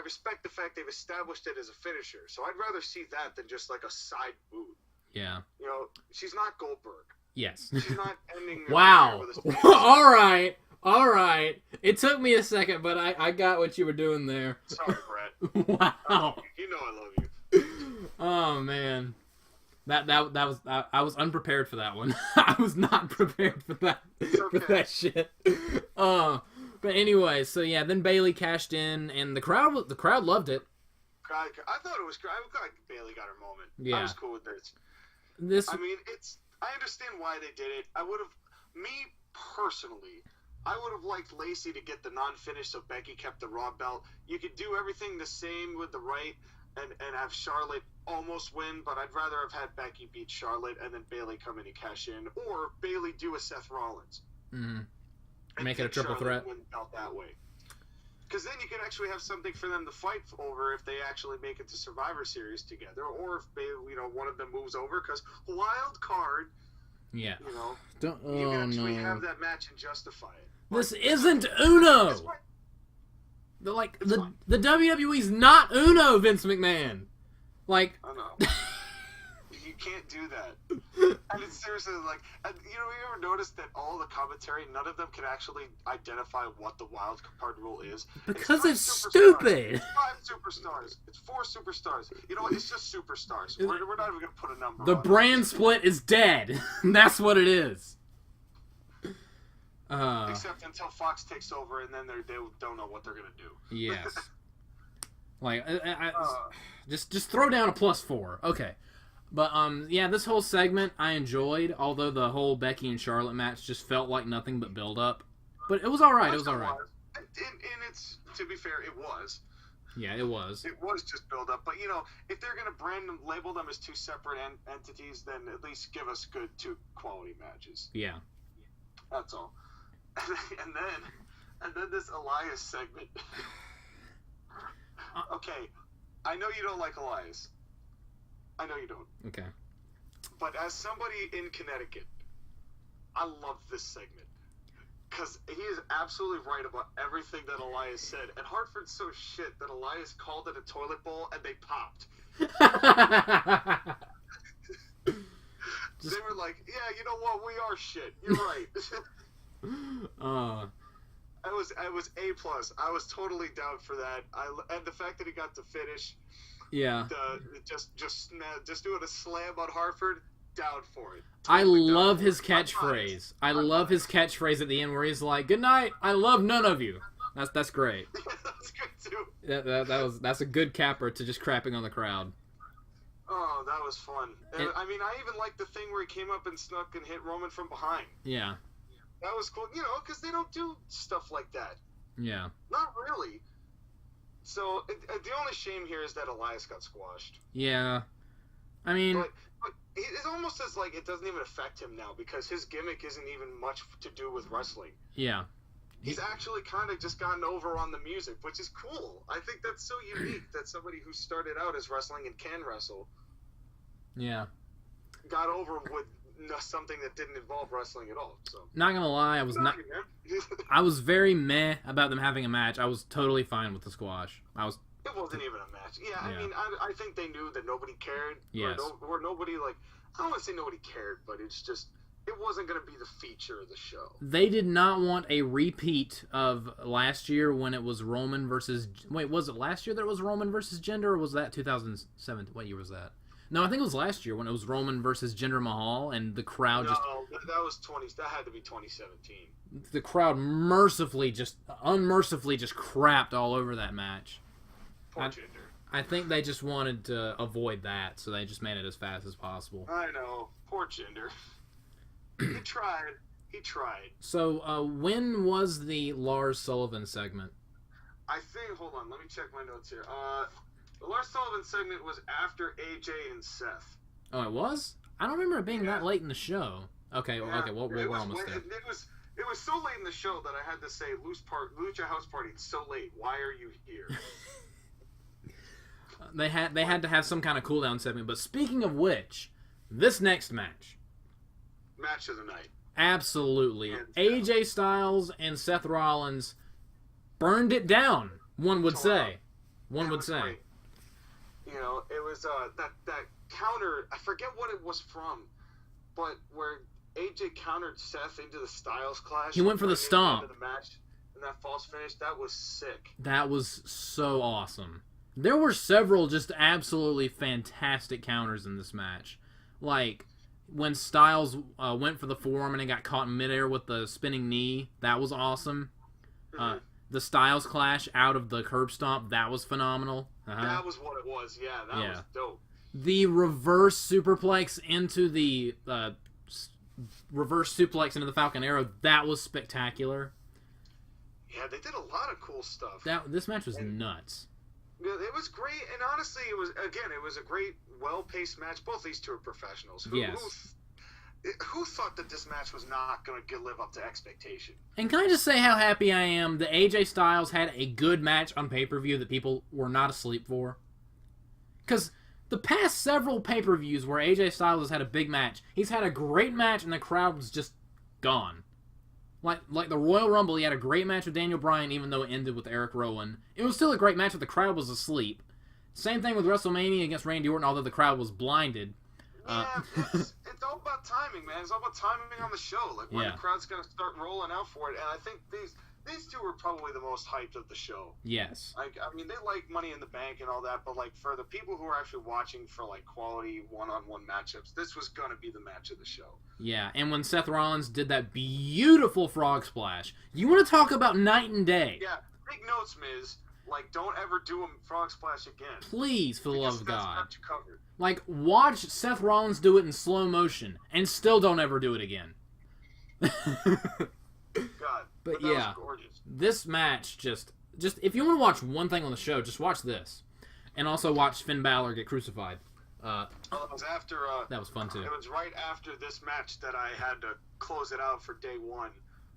respect the fact they've established it as a finisher. So I'd rather see that than just like a side boot. Yeah. You know, she's not Goldberg. Yes. She's not ending. Wow. All right. It took me a second, but I got what you were doing there. Sorry, Brett. Wow. You know I love you. Oh man, that was I was unprepared for that one. I was not prepared for that for that shit. But anyway, so yeah, then Bayley cashed in, and the crowd loved it. I thought it was great. I'm glad Bayley got her moment. Yeah. I was cool with this. I mean, I understand why they did it. Me personally, I would have liked Lacey to get the non-finish so Becky kept the Raw belt. You could do everything the same with the right and have Charlotte almost win, but I'd rather have had Becky beat Charlotte and then Bayley come in and cash in, or Bayley do a Seth Rollins. Mm-hmm. Make it a triple threat. Win the belt that way. Because then you can actually have something for them to fight over if they actually make it to Survivor Series together, or if one of them moves over. Because wild card, you can actually have that match and justify it. This isn't Uno. The WWE's not Uno, Vince McMahon. Like, I know. You can't do that. And it's seriously like, you ever noticed that all the commentary, none of them can actually identify what the wild card rule is? Because it's stupid. 5 superstars. It's 4 superstars. You know what? It's just superstars. We're not even going to put a number on it. The brand split is dead. That's what it is. Except until Fox takes over, and then they don't know what they're going to do. Yes. Like, just throw down a +4. Okay. But, yeah, this whole segment I enjoyed, although the whole Becky and Charlotte match just felt like nothing but build-up. But it was alright, And it's, to be fair, it was. Yeah, it was. It was just build-up. But, if they're going to brand them, label them as 2 separate entities, then at least give us good 2 quality matches. Yeah. That's all. And then this Elias segment. Okay, I know you don't like Elias. I know you don't. Okay. But as somebody in Connecticut, I love this segment. Because he is absolutely right about everything that Elias said. And Hartford's so shit that Elias called it a toilet bowl and they popped. They were like, yeah, you know what? We are shit. You're right. I was A+. I was totally down for that. And the fact that he got to finish. Yeah. Just doing a slam on Hartford. Down for it. I love his catchphrase. I love his catchphrase at the end where he's like, "Good night. I love none of you." That's great. That's good too. That's a good capper to just crapping on the crowd. Oh, that was fun. And I mean, I even liked the thing where he came up and snuck and hit Roman from behind. Yeah. That was cool. You know, because they don't do stuff like that. Yeah. Not really. So the only shame here is that Elias got squashed. Yeah. I mean, but it's almost as like it doesn't even affect him now because his gimmick isn't even much to do with wrestling. Yeah. He's actually kind of just gotten over on the music, which is cool. I think that's so unique that somebody who started out as wrestling and can wrestle, got over with something that didn't involve wrestling at all. So not gonna lie, I was very meh about them having a match. I was totally fine with the squash. It wasn't even a match. Yeah, I mean, I think they knew that nobody cared. Yes. Or nobody, like, I don't want to say nobody cared, but it's just, it wasn't going to be the feature of the show. They did not want a repeat of last year when it was Roman versus... Wait, was it last year that it was Roman versus Jinder, or was that 2007? What year was that? No, I think it was last year when it was Roman versus Jinder Mahal, and the crowd No, that was that had to be 2017. The crowd unmercifully just crapped all over that match. Poor Jinder. I think they just wanted to avoid that, so they just made it as fast as possible. I know. Poor Jinder. He tried. So, when was the Lars Sullivan segment? I think, hold on, let me check my notes here. The Lars Sullivan segment was after AJ and Seth. Oh, it was? I don't remember it being that late in the show. Okay, yeah. Okay, we're almost there. It was so late in the show that I had to say, Lucha House Party, it's so late. Why are you here? They had to have some kind of cooldown segment. But speaking of which, this next match of the night, absolutely, AJ Styles and Seth Rollins burned it down. One would say. Great. You know, it was that counter. I forget what it was from, but where AJ countered Seth into the Styles Clash. He went for the stomp. Into the match, and that false finish. That was sick. That was so awesome. There were several just absolutely fantastic counters in this match. Like, when Styles went for the forearm and it got caught in midair with the spinning knee, that was awesome. Mm-hmm. The Styles Clash out of the curb stomp, that was phenomenal. That was what it was, yeah. That was dope. The reverse superplex into the Falcon Arrow, that was spectacular. Yeah, they did a lot of cool stuff. This match was nuts. It was great, and honestly, it was a great, well-paced match. Both these two are professionals. Who thought that this match was not going to live up to expectation? And can I just say how happy I am that AJ Styles had a good match on pay-per-view that people were not asleep for? Because the past several pay-per-views where AJ Styles has had a big match, he's had a great match and the crowd was just gone. Like the Royal Rumble, he had a great match with Daniel Bryan, even though it ended with Eric Rowan. It was still a great match, but the crowd was asleep. Same thing with WrestleMania against Randy Orton, although the crowd was blinded. Yeah, it's all about timing, man. It's all about timing on the show. Like, when the crowd's going to start rolling out for it. And I think these two were probably the most hyped of the show. Yes. Like, I mean, they like Money in the Bank and all that, but, like, for the people who are actually watching for, like, quality one-on-one matchups, this was going to be the match of the show. Yeah, and when Seth Rollins did that beautiful frog splash, you want to talk about night and day. Yeah, big notes, Miz. Like, don't ever do a frog splash again. Please, for the love of God. Got you covered. Like, watch Seth Rollins do it in slow motion, and still don't ever do it again. God, but yeah, was gorgeous. This match just if you want to watch one thing on the show, just watch this, and also watch Finn Balor get crucified. It was after. That was fun too. It was right after this match that I had to close it out for day one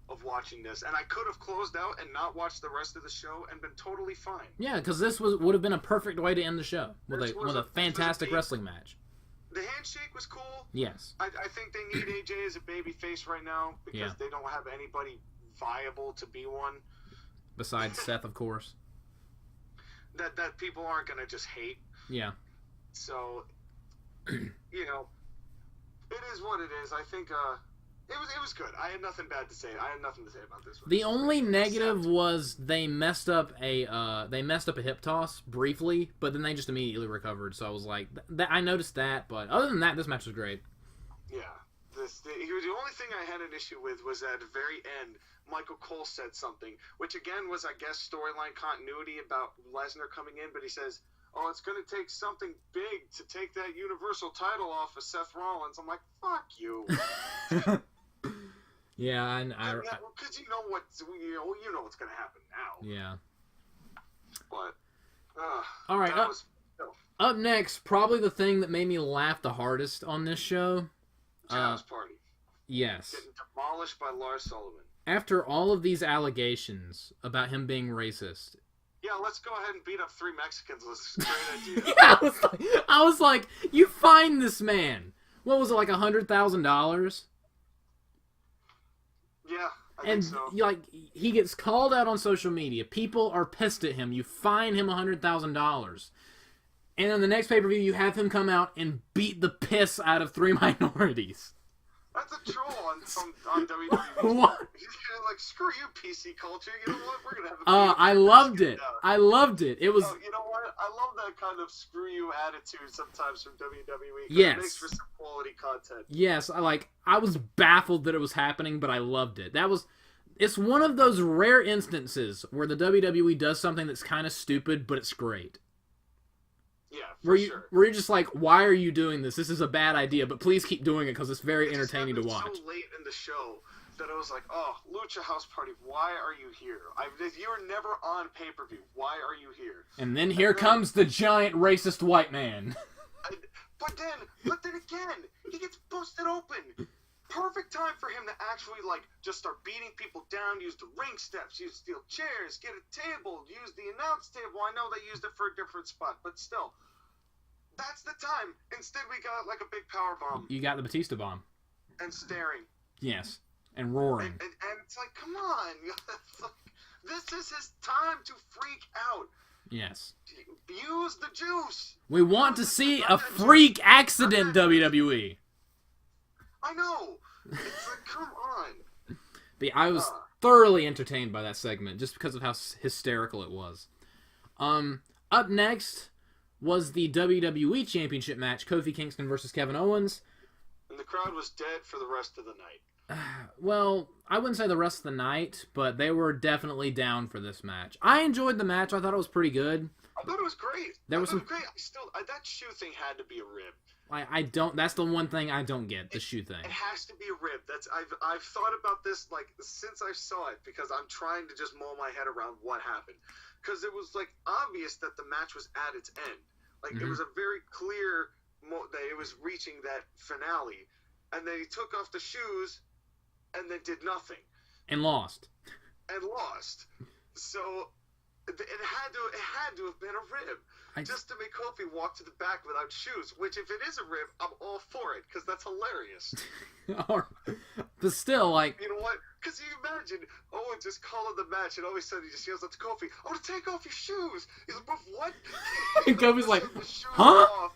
of watching this, and I could have closed out and not watched the rest of the show and been totally fine. Yeah, because this would have been a perfect way to end the show with a fantastic wrestling match. The handshake was cool. Yes. I think they need AJ as a baby face right now because they don't have anybody viable to be one. Besides Seth, of course. That people aren't going to just hate. Yeah. So, you know, it is what it is. I think It was good. I had nothing bad to say. I had nothing to say about this one. The only negative was they messed up a hip toss briefly, but then they just immediately recovered. So I was like, I noticed that, but other than that, this match was great. Yeah. The only thing I had an issue with was at the very end, Michael Cole said something, which again was, I guess, storyline continuity about Lesnar coming in, but he says, "Oh, it's going to take something big to take that Universal title off of Seth Rollins." I'm like, fuck you. Yeah, because you know what's going to happen now. Yeah. But all right. Up next, probably the thing that made me laugh the hardest on this show. Jazz Party. Yes. Getting demolished by Lars Sullivan. After all of these allegations about him being racist. Yeah, let's go ahead and beat up 3 Mexicans. That's a great idea. Yeah, I was like, you find this man. What was it, like $100,000? Yeah, I and think so. Like, he gets called out on social media. People are pissed at him. You fine him $100,000. And in the next pay-per-view, you have him come out and beat the piss out of 3 minorities. That's a troll on WWE. What? Like, screw you, PC culture. You know what? We're gonna have a I loved it. I loved it. It was. Oh, you know what? I love that kind of screw you attitude sometimes from WWE. Yes. It makes for some quality content. Yes, I was baffled that it was happening, but I loved it. It's one of those rare instances where the WWE does something that's kind of stupid, but it's great. Yeah, where sure. you're just like, why are you doing this? This is a bad idea, but please keep doing it because it's very entertaining to watch. So late in the show that I was like, oh, Lucha House Party, why are you here? You're never on pay-per-view. Why are you here? And then here comes the giant racist white man. But then again, he gets busted open. Perfect time for him to actually, just start beating people down, use the ring steps, use steel chairs, get a table, use the announce table. I know they used it for a different spot, but still. That's the time. Instead, we got, a big power bomb. You got the Batista bomb. And staring. Yes. And roaring. And it's like, come on. This is his time to freak out. Yes. Use the juice. We want to see a freak accident, WWE. I know. It's like, come on. But I was thoroughly entertained by that segment just because of how hysterical it was. Up next was the WWE Championship match, Kofi Kingston versus Kevin Owens. And the crowd was dead for the rest of the night. Well, I wouldn't say the rest of the night, but they were definitely down for this match. I enjoyed the match. I thought it was pretty good. I thought it was great. There was some great. That shoe thing had to be a rib. I don't. That's the one thing I don't get. The shoe thing. It has to be a rib. I've thought about this since I saw it because I'm trying to just mull my head around what happened because it was obvious that the match was at its end. It was a very clear that it was reaching that finale, and then he took off the shoes, and then did nothing. And lost. So it had to have been a rib. Just to make Kofi walk to the back without shoes, which if it is a rib, I'm all for it, because that's hilarious. But still, You know what? Because you imagine Owen just calling the match, and all of a sudden he just yells out to Kofi, "Oh, to take off your shoes!" He's like, "But what?" And Kofi's like, "Huh?"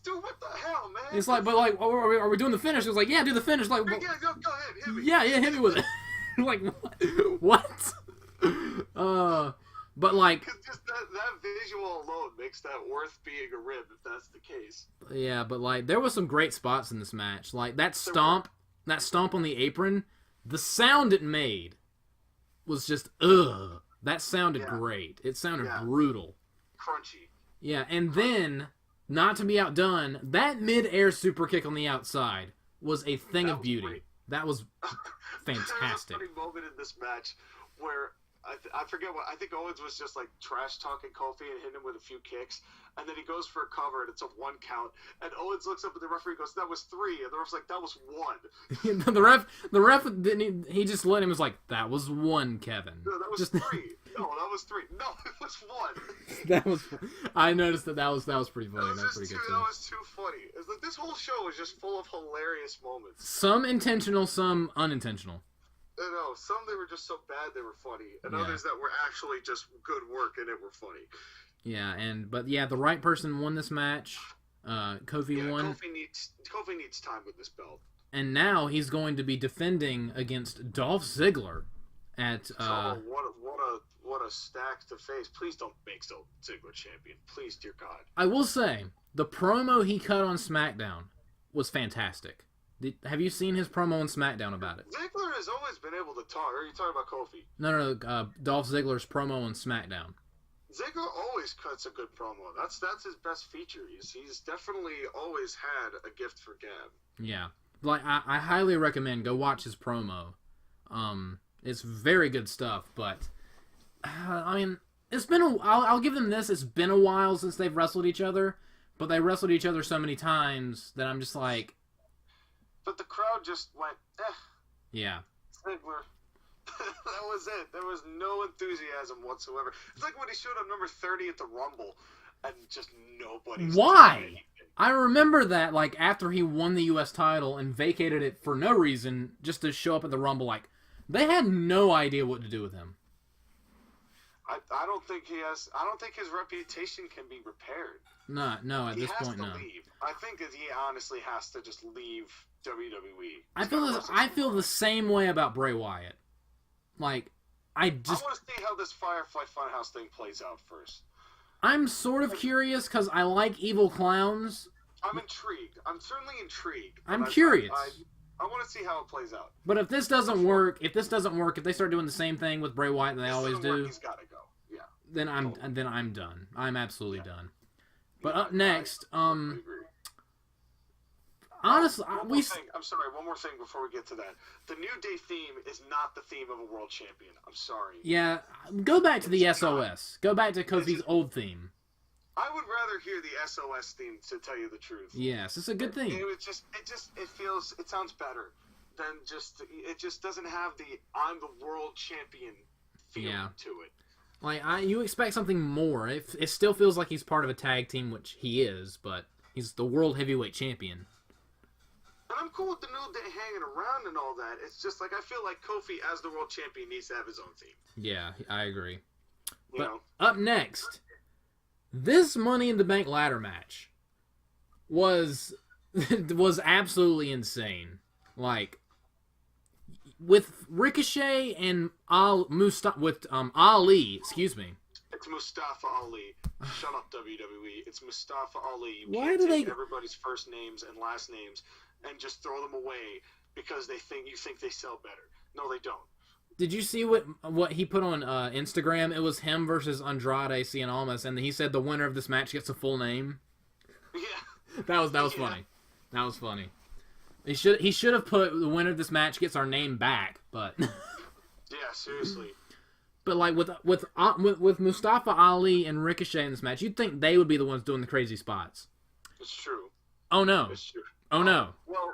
Dude, what the hell, man? It's like, but are we doing the finish? It was like, yeah, do the finish. Like, yeah, go ahead, hit me. Yeah, hit me with it. Like, what? But just that visual alone makes that worth being a rib if that's the case. Yeah, but there was some great spots in this match. That stomp on the apron, the sound it made was just ugh. That sounded great. It sounded brutal. Crunchy. Yeah, and then, not to be outdone, that mid-air super kick on the outside was a thing of beauty. Great. That was fantastic. There was a funny moment in this match where I forget what, I think Owens was just trash talking Kofi and hitting him with a few kicks, and then he goes for a cover and it's a 1 count, and Owens looks up at the referee and goes, "That was 3," and the ref's like, "That was 1." the ref didn't. He just let him. Was like, "That was 1, Kevin." No, that was 3. No, that was 3. No, it was 1. That was. I noticed that was pretty funny. That was pretty good too. That was too funny. It's this whole show was just full of hilarious moments. Some intentional, some unintentional. I know. Some they were just so bad they were funny, and others that were actually just good work and it were funny. Yeah, but the right person won this match. Kofi won. Kofi needs time with this belt. And now he's going to be defending against Dolph Ziggler at... What a stack to face. Please don't make Ziggler champion. Please, dear God. I will say, the promo he cut on SmackDown was fantastic. Have you seen his promo on SmackDown about it? Ziggler has always been able to talk. Or are you talking about Kofi? No, Dolph Ziggler's promo on SmackDown. Ziggler always cuts a good promo. That's his best feature. He's definitely always had a gift for gab. Yeah. Like, I highly recommend go watch his promo. It's very good stuff, but... I mean, it's been I'll give them this. It's been a while since they've wrestled each other, but they wrestled each other so many times that I'm just like... But the crowd just went, Yeah. Ziggler. That was it. There was no enthusiasm whatsoever. It's like when he showed up number 30 at the Rumble, and just nobody's... Why? I remember that, like, after he won the U.S. title and vacated it for no reason, just to show up at the Rumble, like, they had no idea what to do with him. I don't think he has. I don't think his reputation can be repaired. No, at this point, no. He has to leave. I think that he honestly has to just leave WWE. I feel the same way about Bray Wyatt. Like, I want to see how this Firefly Funhouse thing plays out first. I'm sort of curious because I like evil clowns. I'm intrigued. I'm certainly intrigued. I'm curious. I want to see how it plays out. But if this doesn't work, if they start doing the same thing with Bray Wyatt that they always do, he's got to go. Yeah. Then I'm done. I'm absolutely done. But up next, honestly, I'm sorry. One more thing before we get to that. The New Day theme is not the theme of a world champion. I'm sorry. Yeah, go back to the SOS. Go back to Kofi's old theme. I would rather hear the SOS theme, to tell you the truth. Yes, it's a good theme. It sounds better than it just doesn't have the I'm the world champion feeling to it. Like, you expect something more. It still feels like he's part of a tag team, which he is, but he's the world heavyweight champion. And I'm cool with the New Day hanging around and all that. It's just like I feel like Kofi, as the world champion, needs to have his own theme. Yeah, I agree. But up next, this Money in the Bank ladder match was absolutely insane. Like, with Ricochet and Ali, excuse me. It's Mustafa Ali. Shut up, WWE. It's Mustafa Ali. You Why can't do take they everybody's first names and last names and just throw them away because you think they sell better? No, they don't. Did you see what he put on Instagram? It was him versus Andrade Cien Almas, and he said the winner of this match gets a full name. Yeah. That was funny. That was funny. He should have put the winner of this match gets our name back, but yeah, seriously. But like with Mustafa Ali and Ricochet in this match, you'd think they would be the ones doing the crazy spots. It's true. Oh no. It's true. Oh no. Well,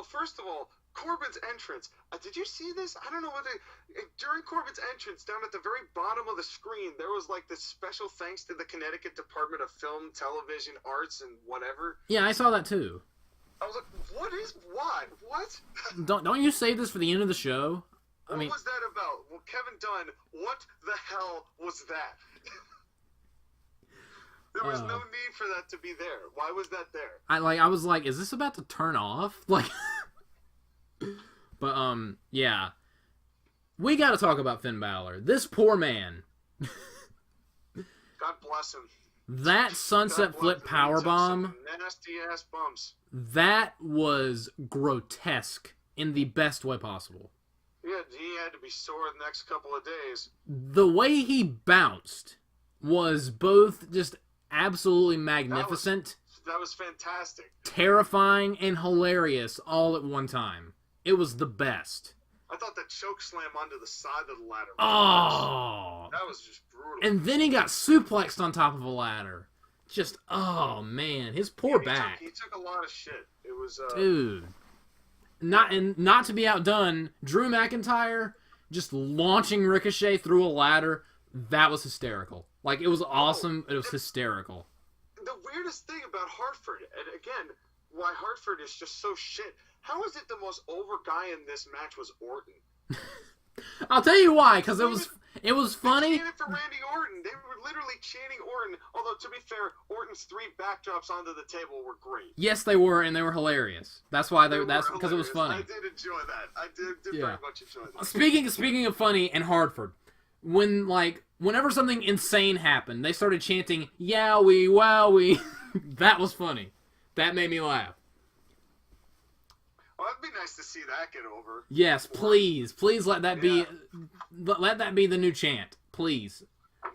first of all, Corbin's entrance. Did you see this? I don't know whether during Corbin's entrance, down at the very bottom of the screen, there was like this special thanks to the Connecticut Department of Film, Television, Arts, and whatever. Yeah, I saw that too. I was like, what? Don't you save this for the end of the show? What was that about? Well, Kevin Dunn, what the hell was that? There was no need for that to be there. Why was that there? I was like, is this about to turn off? Like, but yeah, we got to talk about Finn Balor. This poor man. God bless him. That sunset flip powerbomb. Nasty ass bumps. That was grotesque in the best way possible. Yeah, he had to be sore the next couple of days. The way he bounced was both just absolutely magnificent. That was fantastic. Terrifying and hilarious all at one time. It was the best. I thought that choke slam onto the side of the ladder that was just brutal. And then he got suplexed on top of a ladder. Just, oh man, his poor back. He took a lot of shit. It was dude. Not to be outdone, Drew McIntyre just launching Ricochet through a ladder. That was hysterical. Like, it was awesome. It was hysterical. The weirdest thing about Hartford, and again, why Hartford is just so shit. How is it the most over guy in this match was Orton? I'll tell you why, because it was funny. They chanted for Randy Orton. They were literally chanting Orton. Although, to be fair, Orton's 3 backdrops onto the table were great. Yes, they were, and they were hilarious. That's why that's because it was funny. I did enjoy that. I did very much enjoy that. Speaking of funny and Hartford, whenever something insane happened, they started chanting "Yowie, wowie." That was funny. That made me laugh. Well, it'd be nice to see that get over. Yes, please let that be the new chant, please.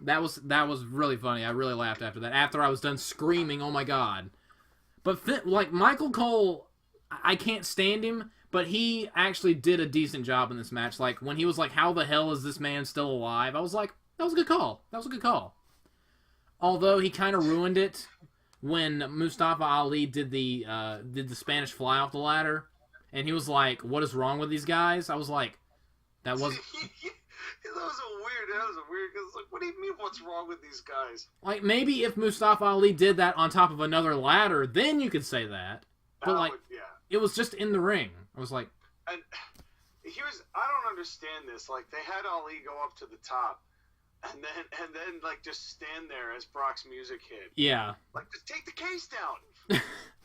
That was really funny. I really laughed after that. After I was done screaming, "Oh my god!" But Michael Cole, I can't stand him, but he actually did a decent job in this match. Like when he was like, "How the hell is this man still alive?" I was like, "That was a good call. That was a good call." Although he kind of ruined it when Mustafa Ali did the Spanish fly off the ladder. And he was like, "What is wrong with these guys?" I was like, "That was weird." Because like, what do you mean? What's wrong with these guys? Like maybe if Mustafa Ali did that on top of another ladder, then you could say that. But it was just in the ring. I was like, and I don't understand this. Like they had Ali go up to the top, and then like just stand there as Brock's music hit. Yeah. Like just take the case down.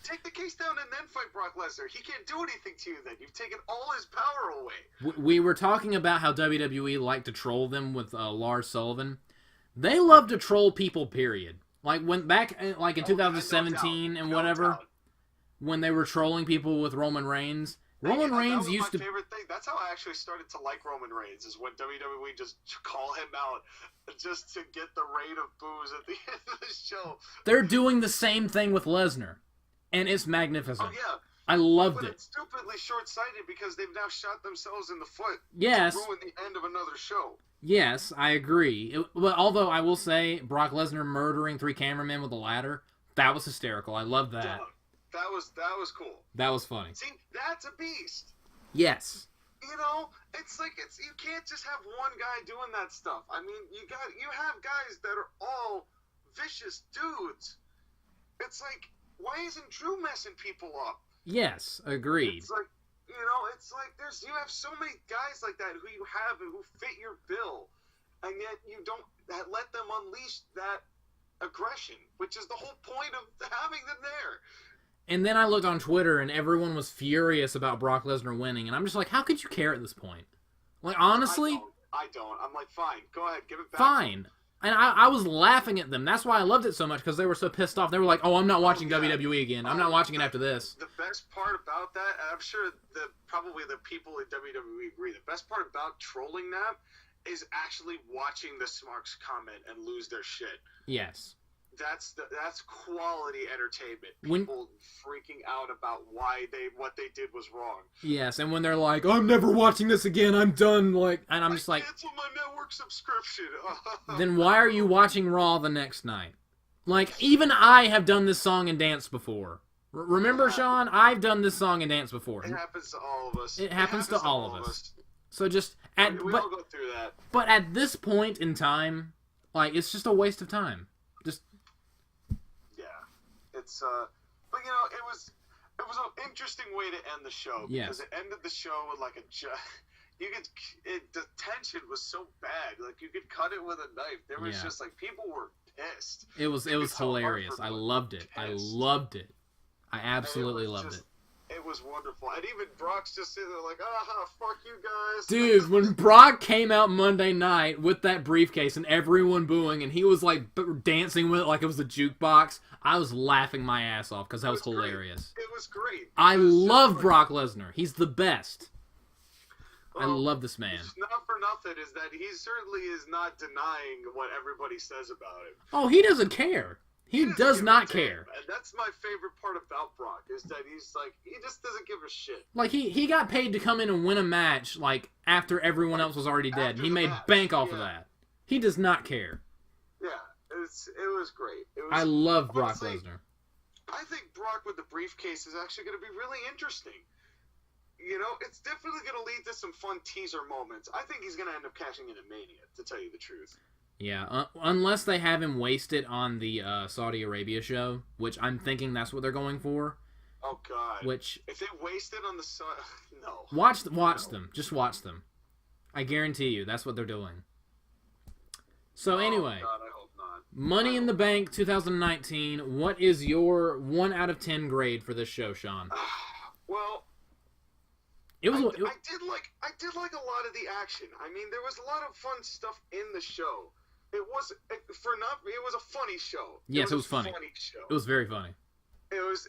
Take the case down and then fight Brock Lesnar. He can't do anything to you then. You've taken all his power away. We were talking about how WWE liked to troll them with Lars Sullivan. They love to troll people, period. Like when back in 2017 and whatever, when they were trolling people with Roman Reigns. Roman Reigns used to... my favorite thing. That's how I actually started to like Roman Reigns, is when WWE just call him out just to get the rain of boos at the end of the show. They're doing the same thing with Lesnar. And it's magnificent. Oh, yeah. I loved it. But it's stupidly short-sighted because they've now shot themselves in the foot to ruin the end of another show. Yes, I agree. But although I will say, Brock Lesnar murdering 3 cameramen with a ladder, that was hysterical. I loved that. Yeah, that was cool. That was funny. See, that's a beast. Yes. You know, it's you can't just have one guy doing that stuff. I mean, you have guys that are all vicious dudes. It's like, why isn't Drew messing people up? Yes, agreed. It's like, you have so many guys like that who you have and who fit your bill, and yet you don't let them unleash that aggression, which is the whole point of having them there. And then I looked on Twitter, and everyone was furious about Brock Lesnar winning, and I'm just like, how could you care at this point? Like, honestly? I don't. I'm like, fine, go ahead, give it back. Fine. And I was laughing at them. That's why I loved it so much, because they were so pissed off. They were like, "Oh, I'm not watching WWE again. I'm not watching it after this." The best part about that, and I'm sure probably the people in WWE agree, the best part about trolling that is actually watching the Smarks comment and lose their shit. Yes. That's quality entertainment. People freaking out about what they did was wrong. Yes, and when they're like, "I'm never watching this again. I'm done." And I'm just like, cancel my network subscription. Then why are you watching Raw the next night? Like, even I have done this song and dance before. Remember, Sean? I've done this song and dance before. It happens to all of us. It happens to all of us. So just we all go through that. But at this point in time, like, it's just a waste of time. It's but it was an interesting way to end the show, because it ended the show with like the tension was so bad, like you could cut it with a knife. There was just like, people were pissed. It was hilarious. I loved it. I loved it. I absolutely loved it. It was wonderful. And even Brock's just sitting there like, fuck you guys. Dude, when Brock came out Monday night with that briefcase and everyone booing, and he was like dancing with it like it was a jukebox, I was laughing my ass off because that was hilarious. It was great. I love Brock Lesnar. He's the best. I love this man. Not for nothing is that he certainly is not denying what everybody says about him. Oh, he doesn't care. He does not care. And that's my favorite part about Brock, is that he's like, he just doesn't give a shit. Like, he got paid to come in and win a match, like, after everyone else was already dead. He made bank off of that. He does not care. Yeah, it was great. I love Brock Lesnar. I think Brock with the briefcase is actually going to be really interesting. It's definitely going to lead to some fun teaser moments. I think he's going to end up cashing in at Mania, to tell you the truth. Yeah, unless they have him wasted on the Saudi Arabia show, which I'm thinking that's what they're going for. Oh, God. Which, if they waste it on the... No. Watch them. Just watch them. I guarantee you, that's what they're doing. So anyway, God, I hope not. Money in the Bank 2019. What is your 1 out of 10 grade for this show, Sean? Well, I did like a lot of the action. I mean, there was a lot of fun stuff in the show. It was a funny show. Yes, it was funny. Show. It was very funny. It was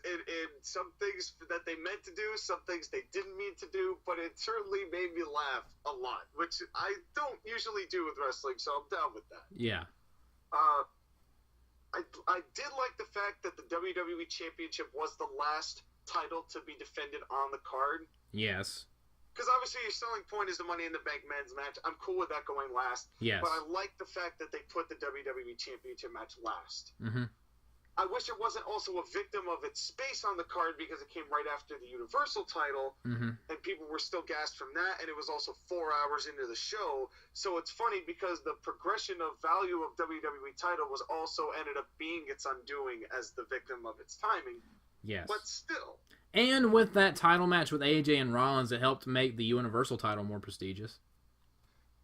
some things that they meant to do, some things they didn't mean to do, but it certainly made me laugh a lot, which I don't usually do with wrestling, so I'm down with that. Yeah. I did like the fact that the WWE Championship was the last title to be defended on the card. Yes. Because obviously your selling point is the Money in the Bank men's match. I'm cool with that going last. Yes. But I like the fact that they put the WWE Championship match last. Mm-hmm. I wish it wasn't also a victim of its space on the card because it came right after the Universal title, and people were still gassed from that, and it was also 4 hours into the show. So it's funny because the progression of value of WWE title was also ended up being its undoing as the victim of its timing. Yes. But still. And with that title match with AJ and Rollins, it helped make the Universal title more prestigious.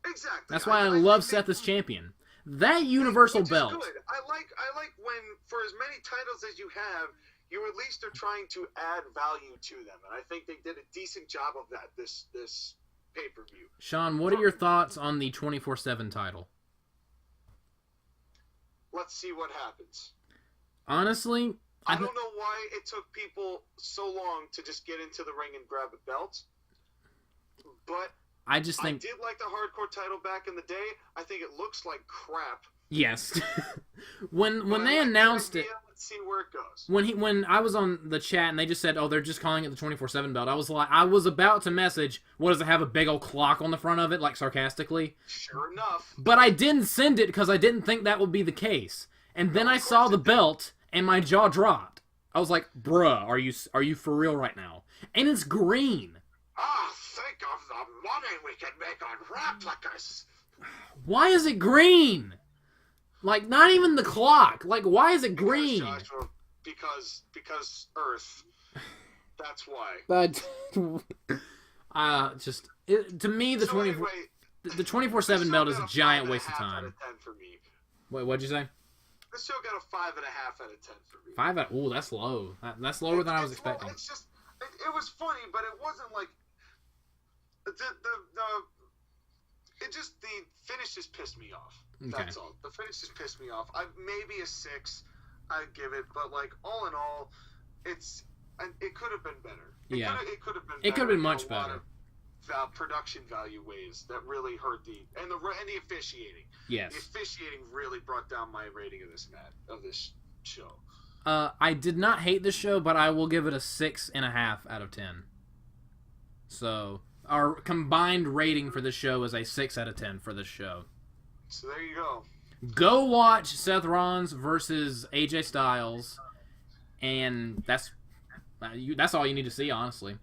Exactly. That's why I love Seth as champion. That Universal belt. Good. I like when, for as many titles as you have, you at least are trying to add value to them, and I think they did a decent job of that this pay-per-view. Sean, what are your thoughts on the 24/7 title? Let's see what happens. Honestly, I don't know why it took people so long to just get into the ring and grab a belt, but I did like the hardcore title back in the day. I think it looks like crap. Yes. when they announced it, let's see where it goes. When I was on the chat and they just said, "Oh, they're just calling it the 24/7 belt," I was about to message, "What does it have, a big old clock on the front of it?" like sarcastically. Sure enough. But I didn't send it because I didn't think that would be the case. And then I saw the belt and my jaw dropped. I was like, "Bruh, are you for real right now?" And it's green. Think of the money we can make on replicas. Why is it green? Like, not even the clock. Like, why is it green? Because Earth. That's why. But to me, the 24/7 belt is a giant waste of time. 5.5 out of 10 for me. Wait, what'd you say? This show got a 5.5 out of 10 for me. 5 out. Ooh, that's low. That's lower than I was expecting. Well, it's just it was funny, but it wasn't like the finish just pissed me off. Okay. That's all. The finish just pissed me off. Maybe a 6, I'd give it, but like all in all, it could have been better. It could have been. It could have been much better. Production value ways that really hurt the officiating. Yes. The officiating really brought down my rating of this show. I did not hate this show, but I will give it a 6.5 out of 10. So our combined rating for this show is a 6 out of 10 for this show. So there you go. Go watch Seth Rollins versus AJ Styles, and that's all you need to see, honestly.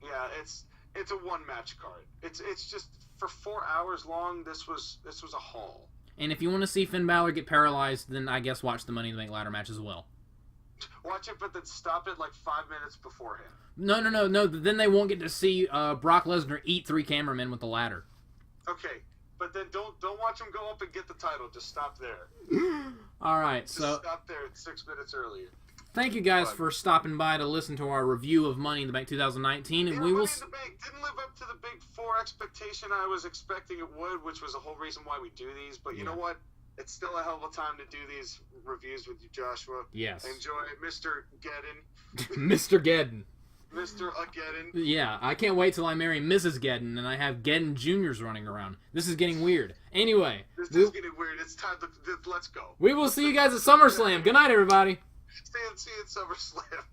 Yeah, it's a one-match card. It's just for 4 hours long. This was a haul. And if you want to see Finn Balor get paralyzed, then I guess watch the Money in the Bank ladder match as well. Watch it, but then stop it like 5 minutes beforehand. No. Then they won't get to see Brock Lesnar eat 3 cameramen with the ladder. Okay, but then don't watch him go up and get the title. Just stop there. All right, Just stop there 6 minutes earlier. Thank you guys for stopping by to listen to our review of Money in the Bank 2019, and we will. Money in the Bank didn't live up to the Big 4 expectation I was expecting it would, which was the whole reason why we do these. But you know what? It's still a hell of a time to do these reviews with you, Joshua. Yes. Enjoy Mr. Geddon. Mr. Geddon. Mr. Geddon. Yeah, I can't wait till I marry Mrs. Geddon and I have Geddon Juniors running around. This is getting weird. Anyway. This is getting weird. It's time to... Let's go. We will see you guys at SummerSlam. Good night, everybody. See you at SummerSlam.